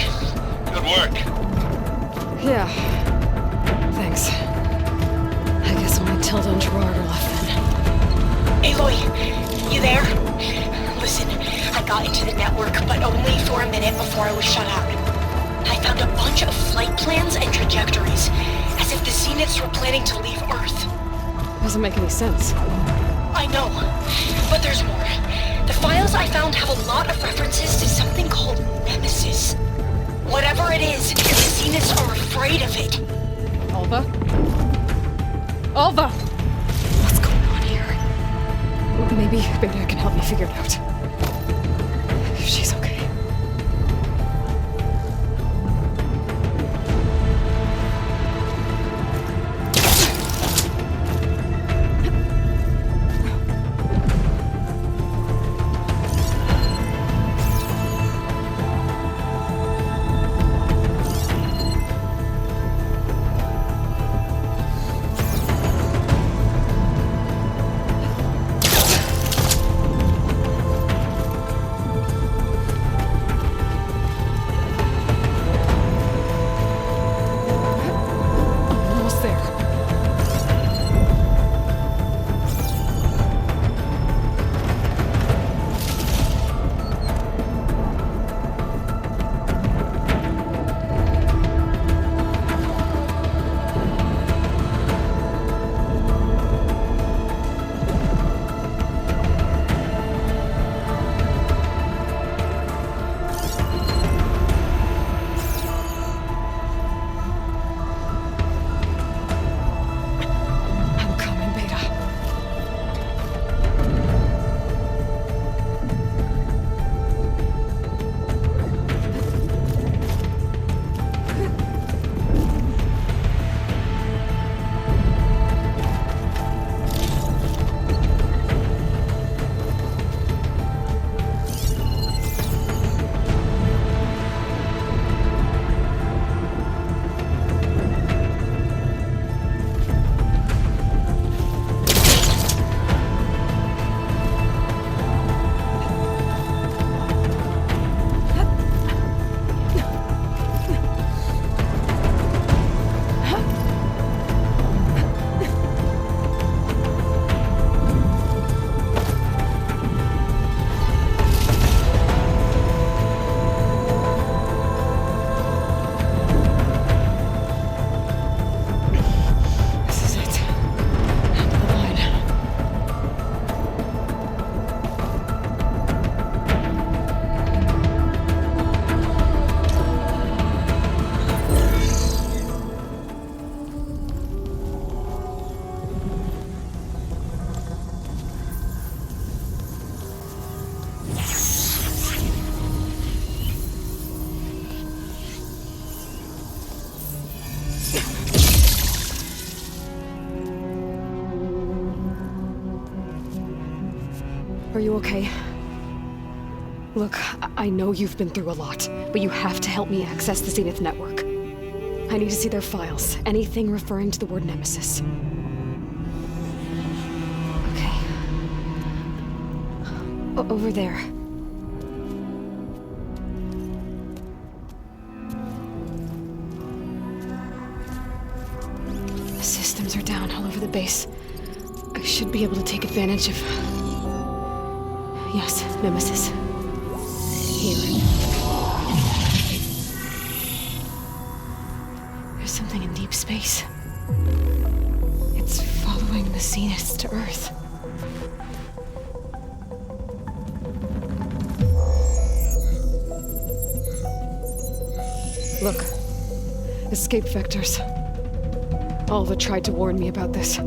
Good work. Yeah. Thanks. I guess only Tilda and Gerard are left then. Aloy, you there? Listen, I got into the network, but only for a minute before I was shut out. I found a bunch of flight plans and trajectories, as if the Zeniths were planning to leave Earth. Doesn't make any sense. I know, but there's more. The files I found have a lot of references to something called Nemesis. Whatever it is, the Zeniths are afraid of it. Alva? Alva! What's going on here? Maybe I can help you figure it out. If she's okay. Are you okay? Look, I know you've been through a lot, but you have to help me access the Zenith network. I need to see their files, anything referring to the word Nemesis. Okay. Over there. The systems are down all over the base. I should be able to take advantage of... Yes, Nemesis. Here. There's something in deep space. It's following the Zeniths to Earth. Look. Escape vectors. Alva tried to warn me about this. The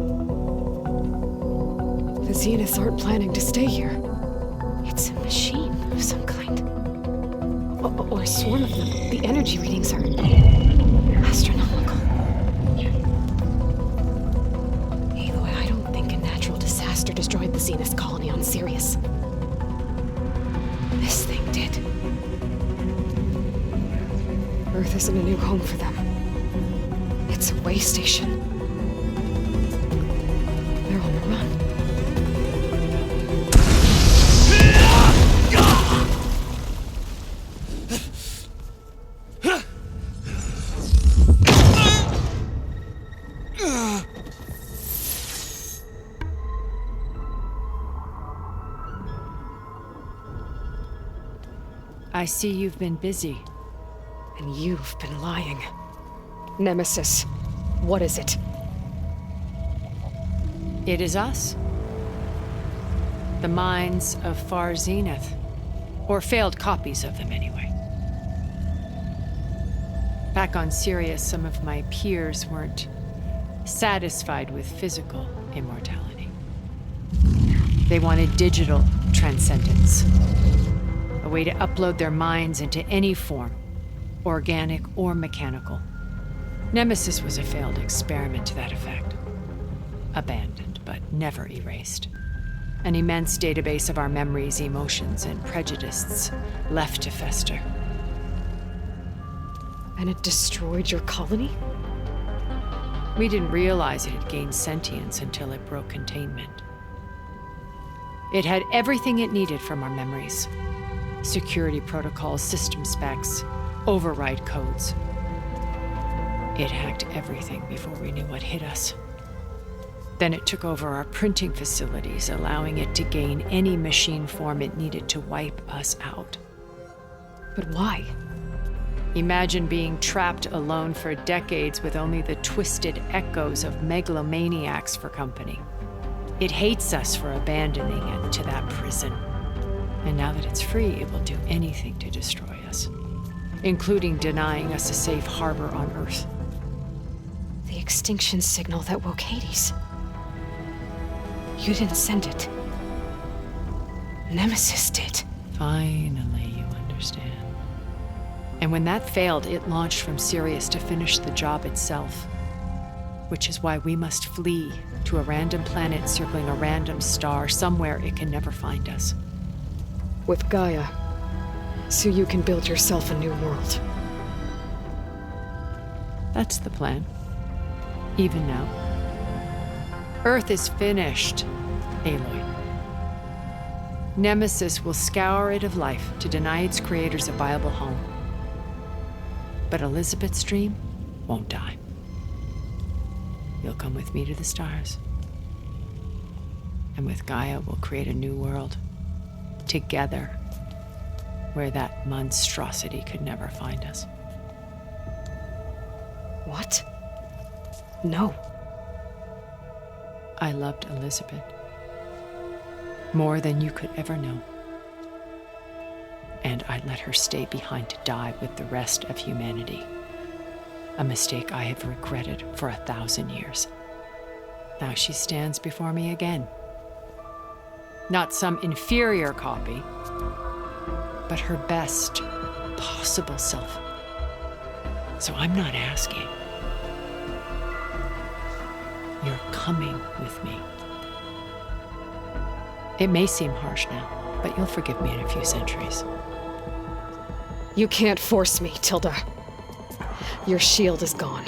Zeniths aren't planning to stay here. It's a machine of some kind. Or a swarm of them. The energy readings are astronomical. Aloy, I don't think a natural disaster destroyed the Zenith colony on Sirius. This thing did. Earth isn't a new home for them. It's a way station. They're on the run. I see you've been busy. And you've been lying. Nemesis, what is it? It is us. The minds of Far Zenith. Or failed copies of them, anyway. Back on Sirius, some of my peers weren't satisfied with physical immortality. They wanted digital transcendence. A way to upload their minds into any form, organic or mechanical. Nemesis was a failed experiment to that effect. Abandoned, but never erased. An immense database of our memories, emotions, and prejudices left to fester. And it destroyed your colony? We didn't realize it had gained sentience until it broke containment. It had everything it needed from our memories. Security protocols, system specs, override codes. It hacked everything before we knew what hit us. Then it took over our printing facilities, allowing it to gain any machine form it needed to wipe us out. But why? Imagine being trapped alone for decades with only the twisted echoes of megalomaniacs for company. It hates us for abandoning it to that prison. And now that it's free, it will do anything to destroy us, including denying us a safe harbor on Earth. The extinction signal that woke Hades. You didn't send it. Nemesis did. Finally, you understand. And when that failed, it launched from Sirius to finish the job itself. Which is why we must flee to a random planet circling a random star, somewhere it can never find us. With Gaia, so you can build yourself a new world. That's the plan. Even now. Earth is finished, Aloy. Nemesis will scour it of life to deny its creators a viable home. But Elizabeth's dream won't die. You'll come with me to the stars. And with Gaia, we'll create a new world. Together, where that monstrosity could never find us. What? No. I loved Elizabeth. More than you could ever know. And I let her stay behind to die with the rest of humanity. A mistake I have regretted for 1,000 years. Now she stands before me again. Not some inferior copy, but her best possible self. So I'm not asking. You're coming with me. It may seem harsh now, but you'll forgive me in a few centuries. You can't force me, Tilda. Your shield is gone.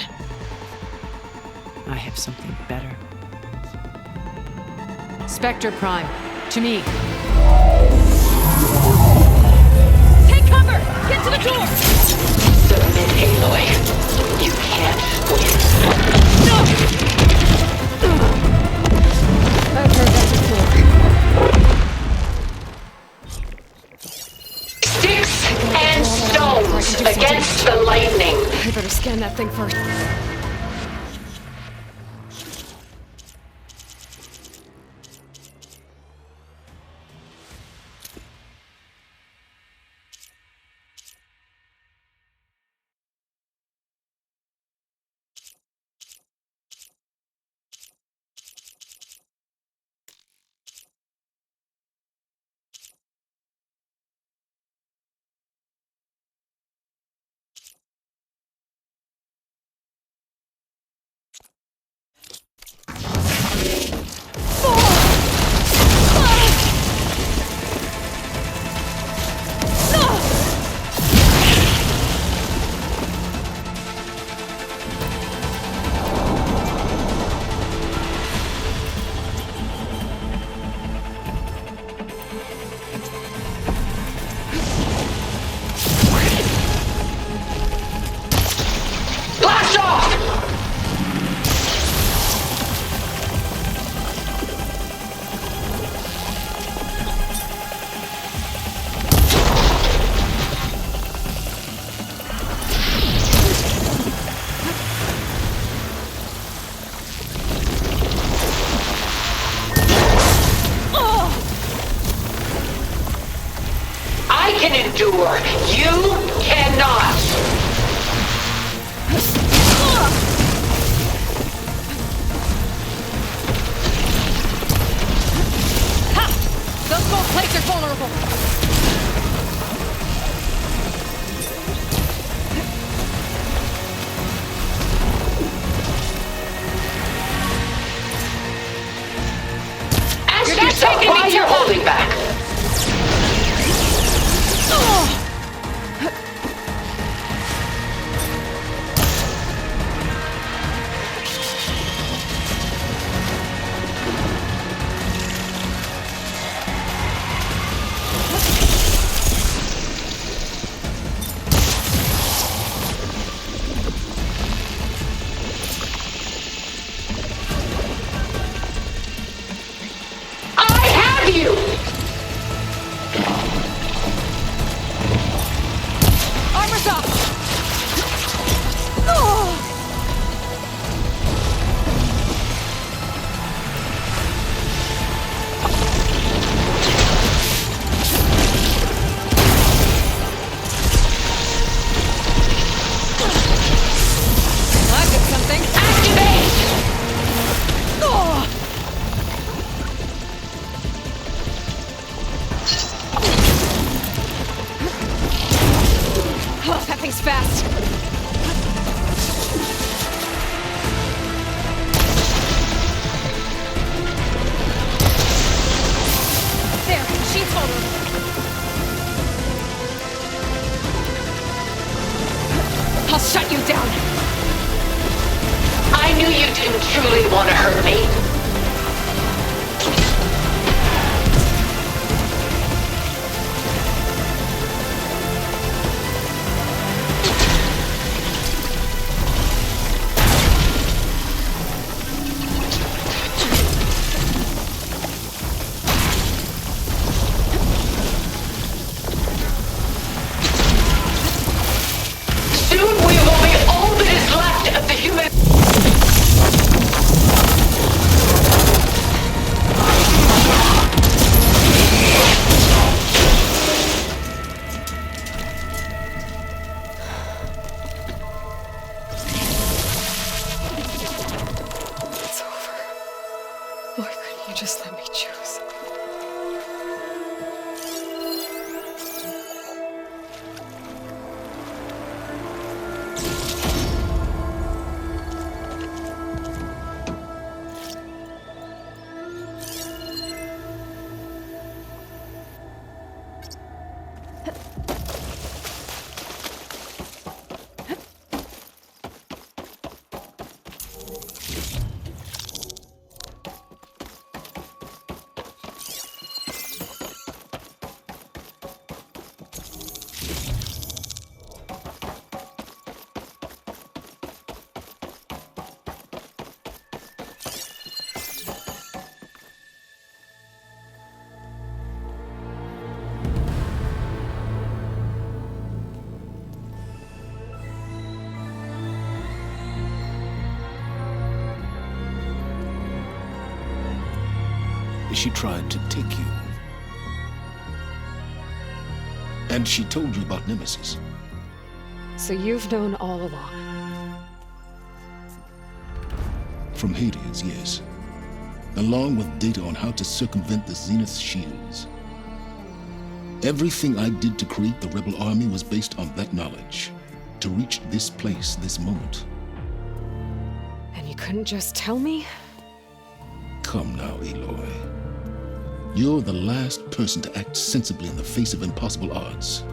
I have something better. Spectre Prime, to me. Take cover! Get to the door! Submit, Aloy. You can't win. I've heard that before. Sticks and stones against the lightning. I better scan that thing first. Endure. You cannot. Ha! Those gold plates are vulnerable. Ask yourself why you're holding back. I'll shut you down! I knew you didn't truly want to hurt me. Just let me choose. she tried to take you. And she told you about Nemesis. So you've known all along. From Hades, yes. Along with data on how to circumvent the Zenith shields. Everything I did to create the Rebel Army was based on that knowledge. To reach this place, this moment. And you couldn't just tell me? Come now, Aloy. You're the last person to act sensibly in the face of impossible odds.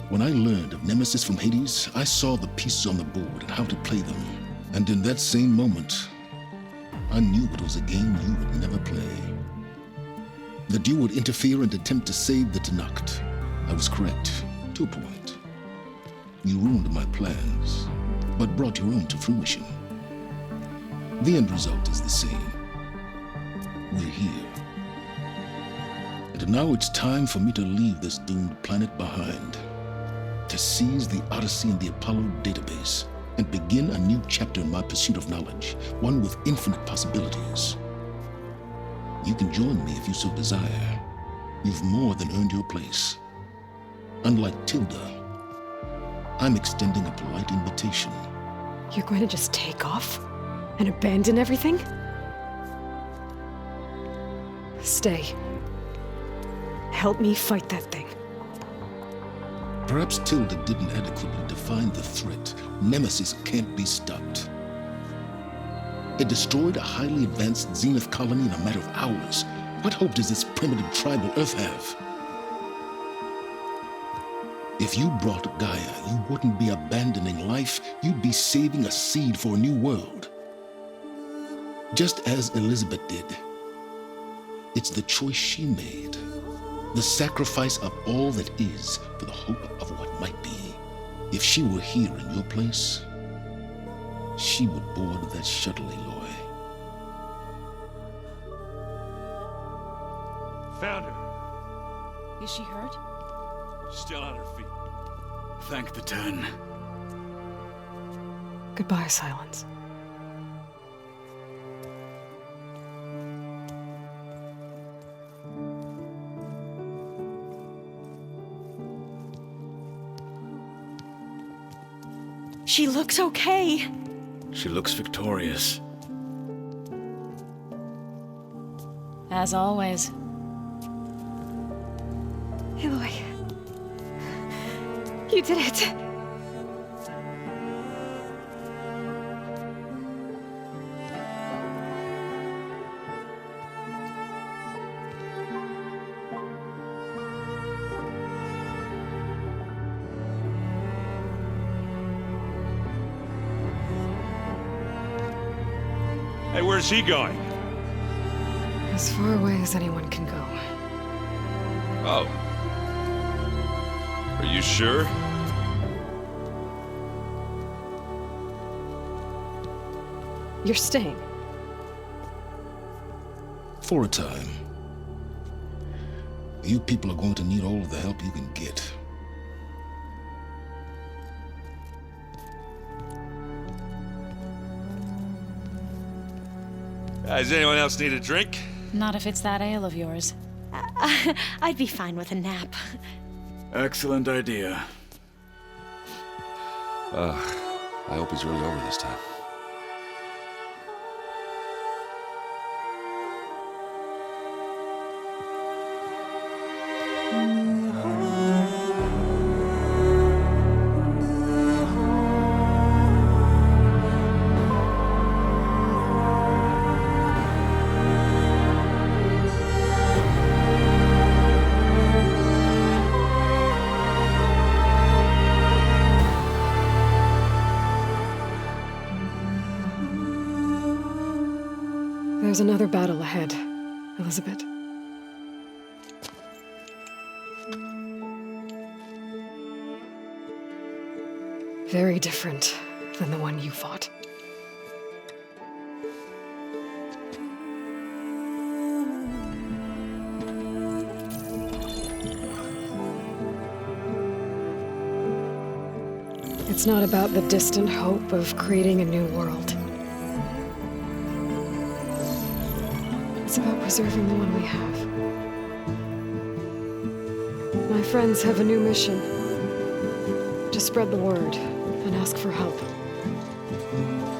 When I learned of Nemesis from Hades, I saw the pieces on the board and how to play them. And in that same moment, I knew it was a game you would never play. That you would interfere and attempt to save the Tenakth. I was correct, to a point. You ruined my plans, but brought your own to fruition. The end result is the same. We're here. And now it's time for me to leave this doomed planet behind. To seize the Odyssey and the Apollo database, and begin a new chapter in my pursuit of knowledge, one with infinite possibilities. You can join me if you so desire. You've more than earned your place. Unlike Tilda, I'm extending a polite invitation. You're going to just take off? And abandon everything? Stay. Help me fight that thing. Perhaps Tilda didn't adequately define the threat. Nemesis can't be stopped. It destroyed a highly advanced Zenith colony in a matter of hours. What hope does this primitive tribal Earth have? If you brought Gaia, you wouldn't be abandoning life, you'd be saving a seed for a new world. Just as Elizabeth did. It's the choice she made. The sacrifice of all that is for the hope of what might be. If she were here in your place, she would board that shuttle, Aloy. Found her. Is she hurt? Still on her feet. Thank the 10. Goodbye, Silence. She looks okay. She looks victorious. As always. Aloy. You did it. Hey, where's he going? As far away as anyone can go. Oh. Are you sure? You're staying. For a time. You people are going to need all of the help you can get. Does anyone else need a drink? Not if it's that ale of yours. I'd be fine with a nap. Excellent idea. I hope he's really over this time. There's another battle ahead, Elizabeth. Very different than the one you fought. It's not about the distant hope of creating a new world. It's about preserving the one we have. My friends have a new mission. To spread the word and ask for help.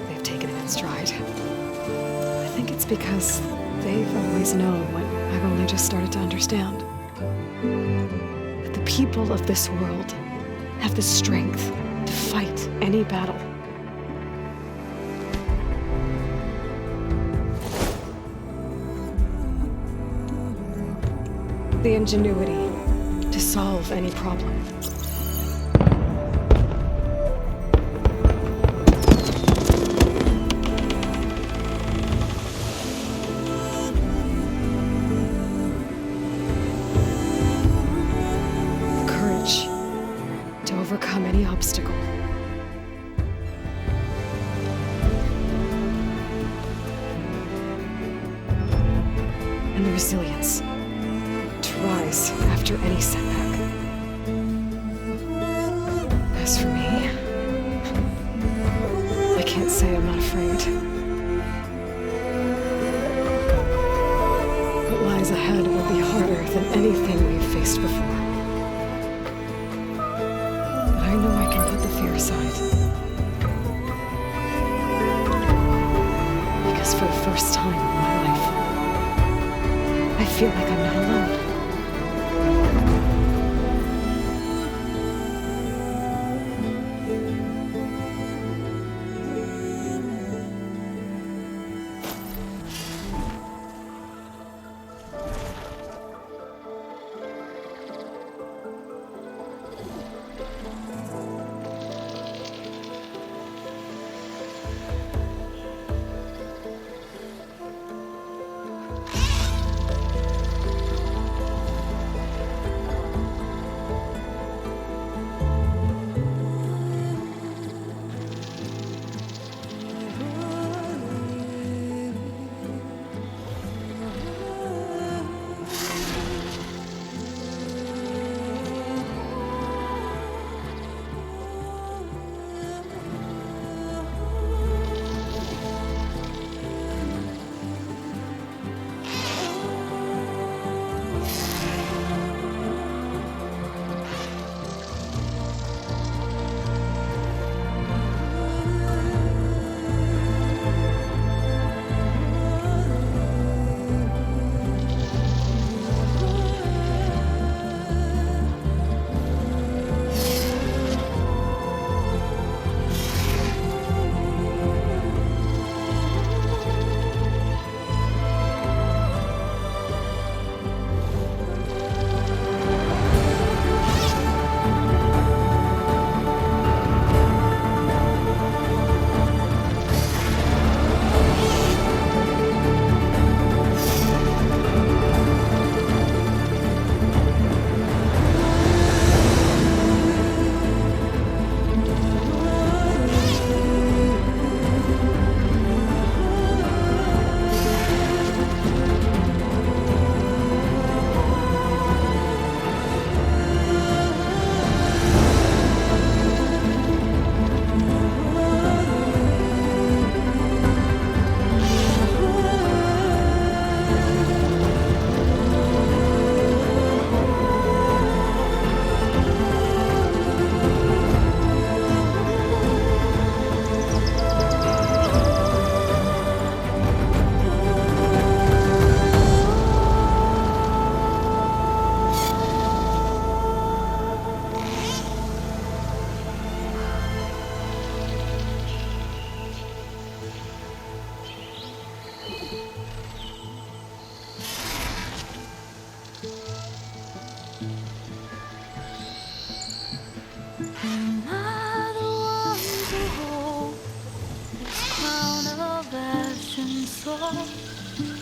They've taken it in stride. I think it's because they've always known what I've only just started to understand. That the people of this world have the strength to fight any battle. The ingenuity to solve any problem. The courage to overcome any obstacle. And the resilience rise after any setback. As for me, I can't say I'm not afraid. What lies ahead will be harder than anything we've faced before. But I know I can put the fear aside. Because for the first time in my life, I feel like I'm not alone.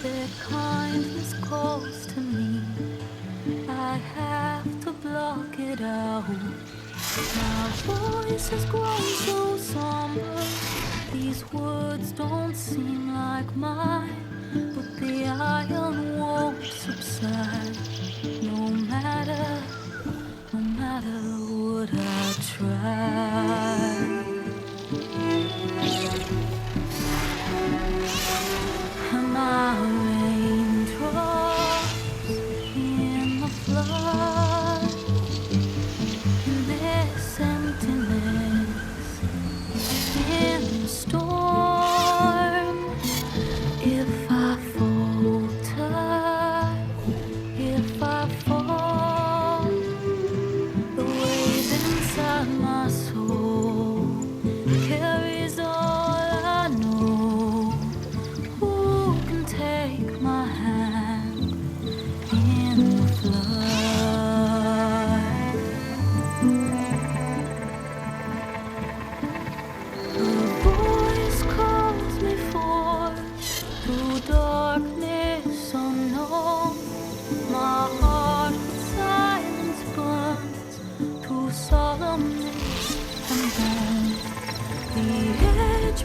Their kindness calls to me. I have to block it out. My voice has grown so somber. These words don't seem like mine, but the iron won't subside. No matter what I try. My rain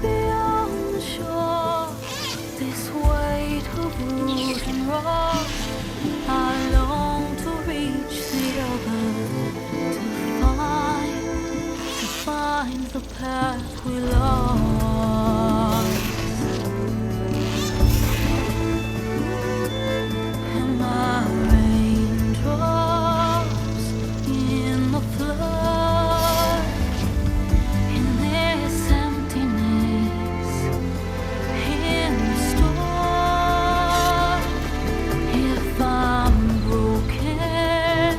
beyond the shore, this weight of root and rock, I long to reach the other, to find the path we lost. And my raindrops in the flood, in this emptiness, in the storm. If I'm broken,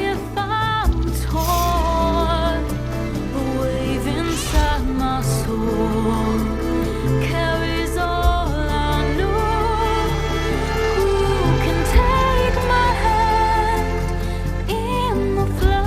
if I'm torn, the wave inside my soul carries all I know. Who can take my hand in the flood?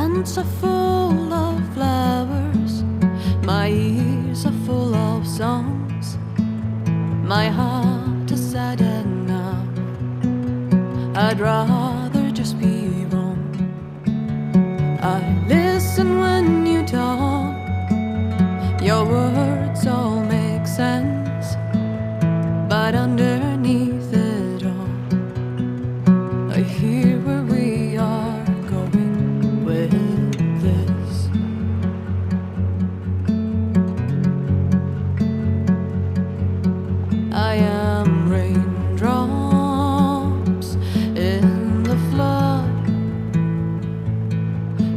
hands are full of flowers, my ears are full of songs, my heart is sad enough. I'd rather just be wrong. I listen when you talk, your words all make sense, but underneath it all, I hear where we are going with this. I am raindrops in the flood,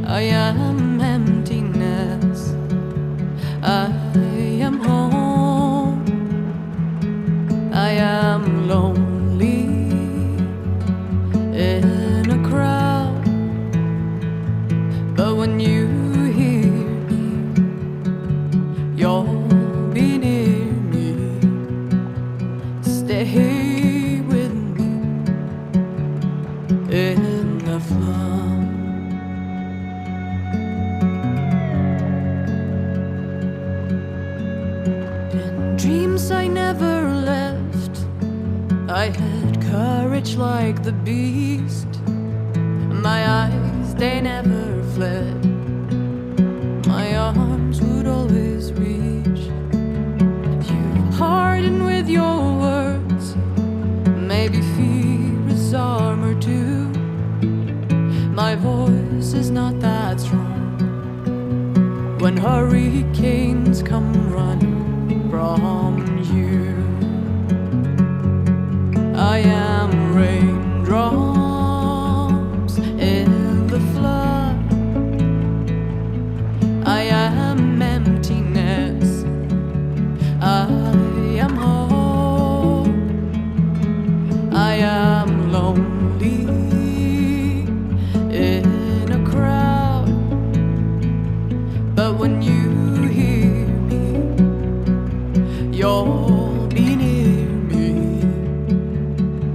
I am emptiness, I am home, I am lonely in a crowd, but when you hear me, you'll be near me. Stay with me in the flood. In dreams I never left, I had courage like the beast. My eyes, they never fled, my arms would always reach. You harden with your words, maybe fear is armor too. My voice is not that strong when hurricanes come running from you. I am raindrops in the flood, I am emptiness, I am home, I am lonely in a crowd, but when you hear me, you'll be near me.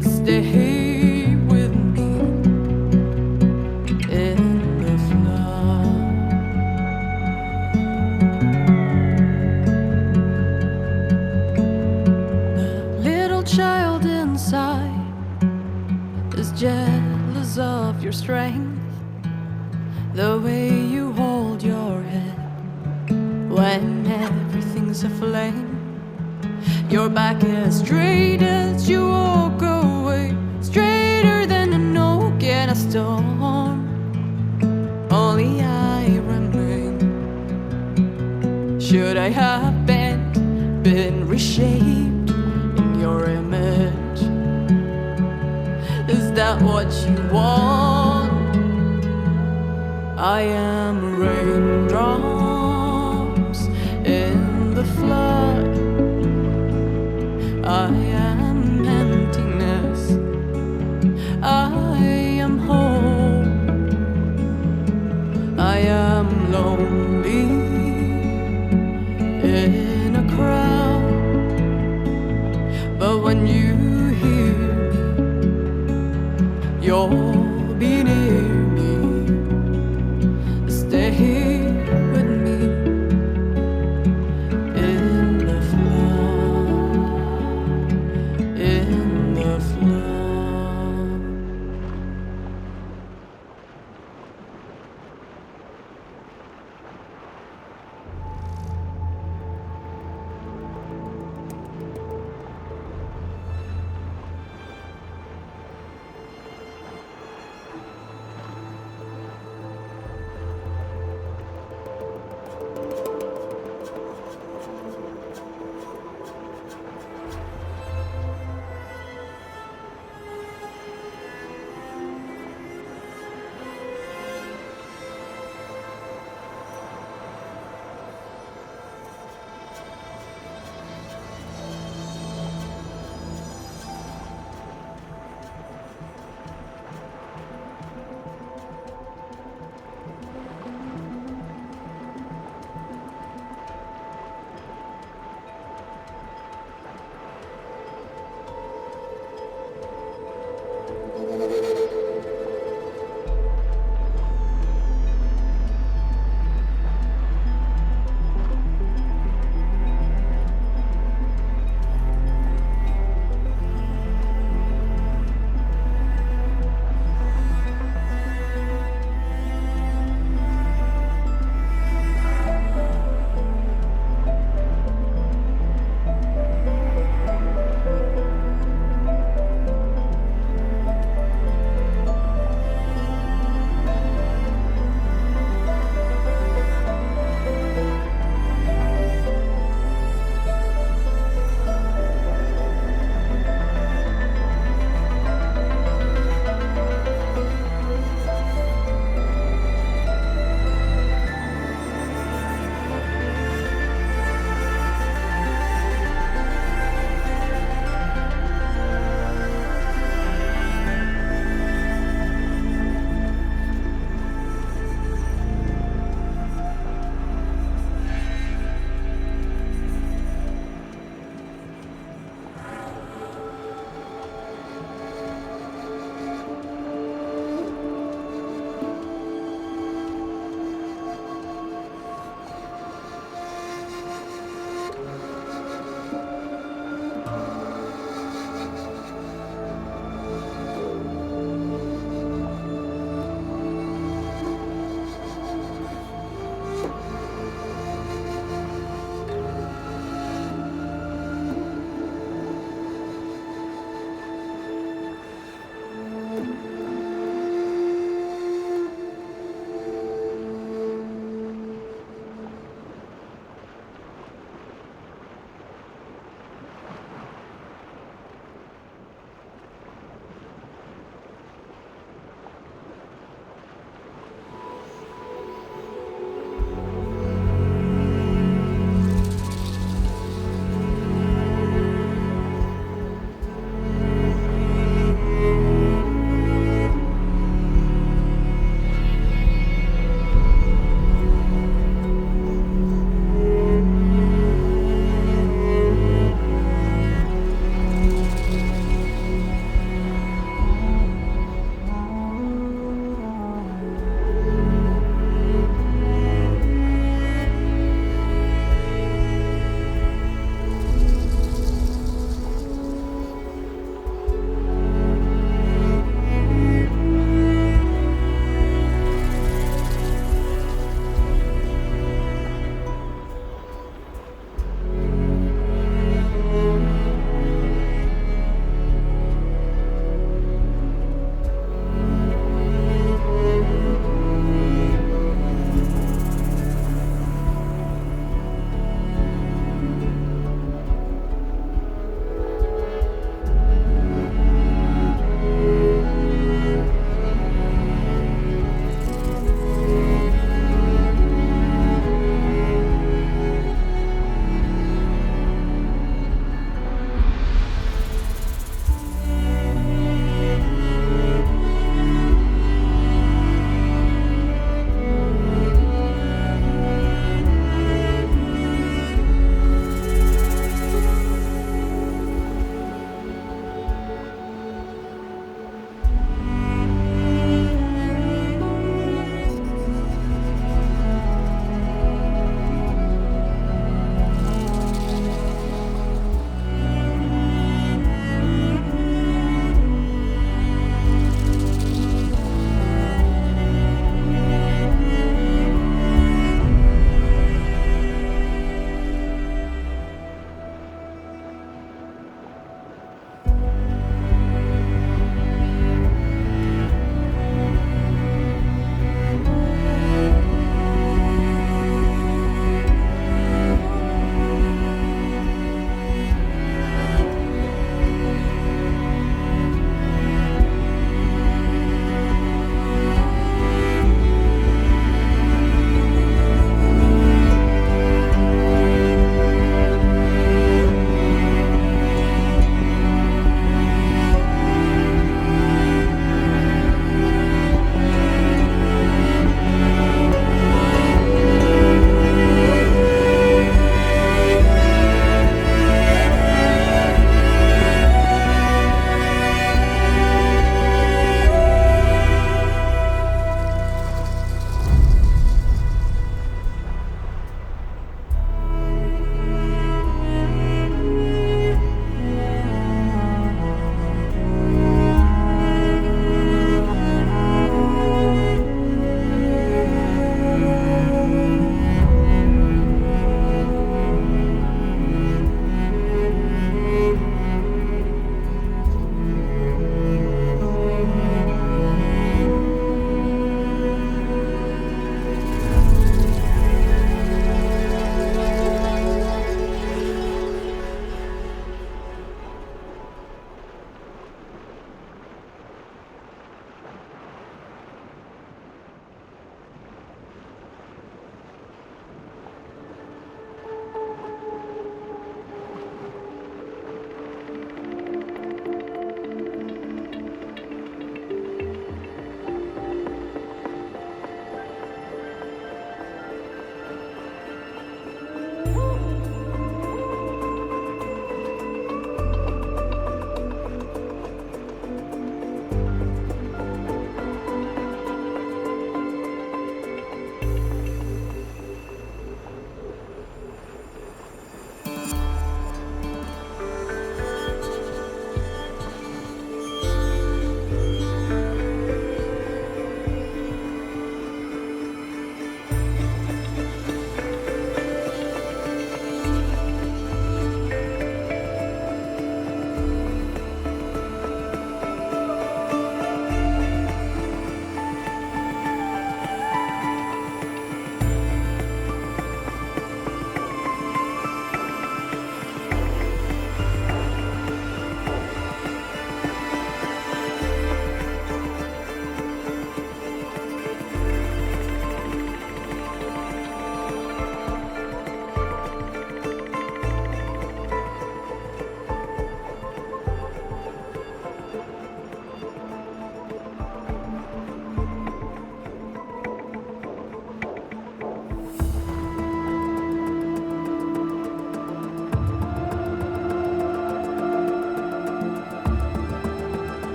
Stay with me in the flood. The little child inside is jealous of your strength, the way you hold your head when everything's aflame. Your back as straight as you walk away, straighter than an oak in a storm. Only I remain. Should I have been reshaped in your image? Is that what you want? I am raindrops in the flood, I am emptiness, I am home, I am lonely.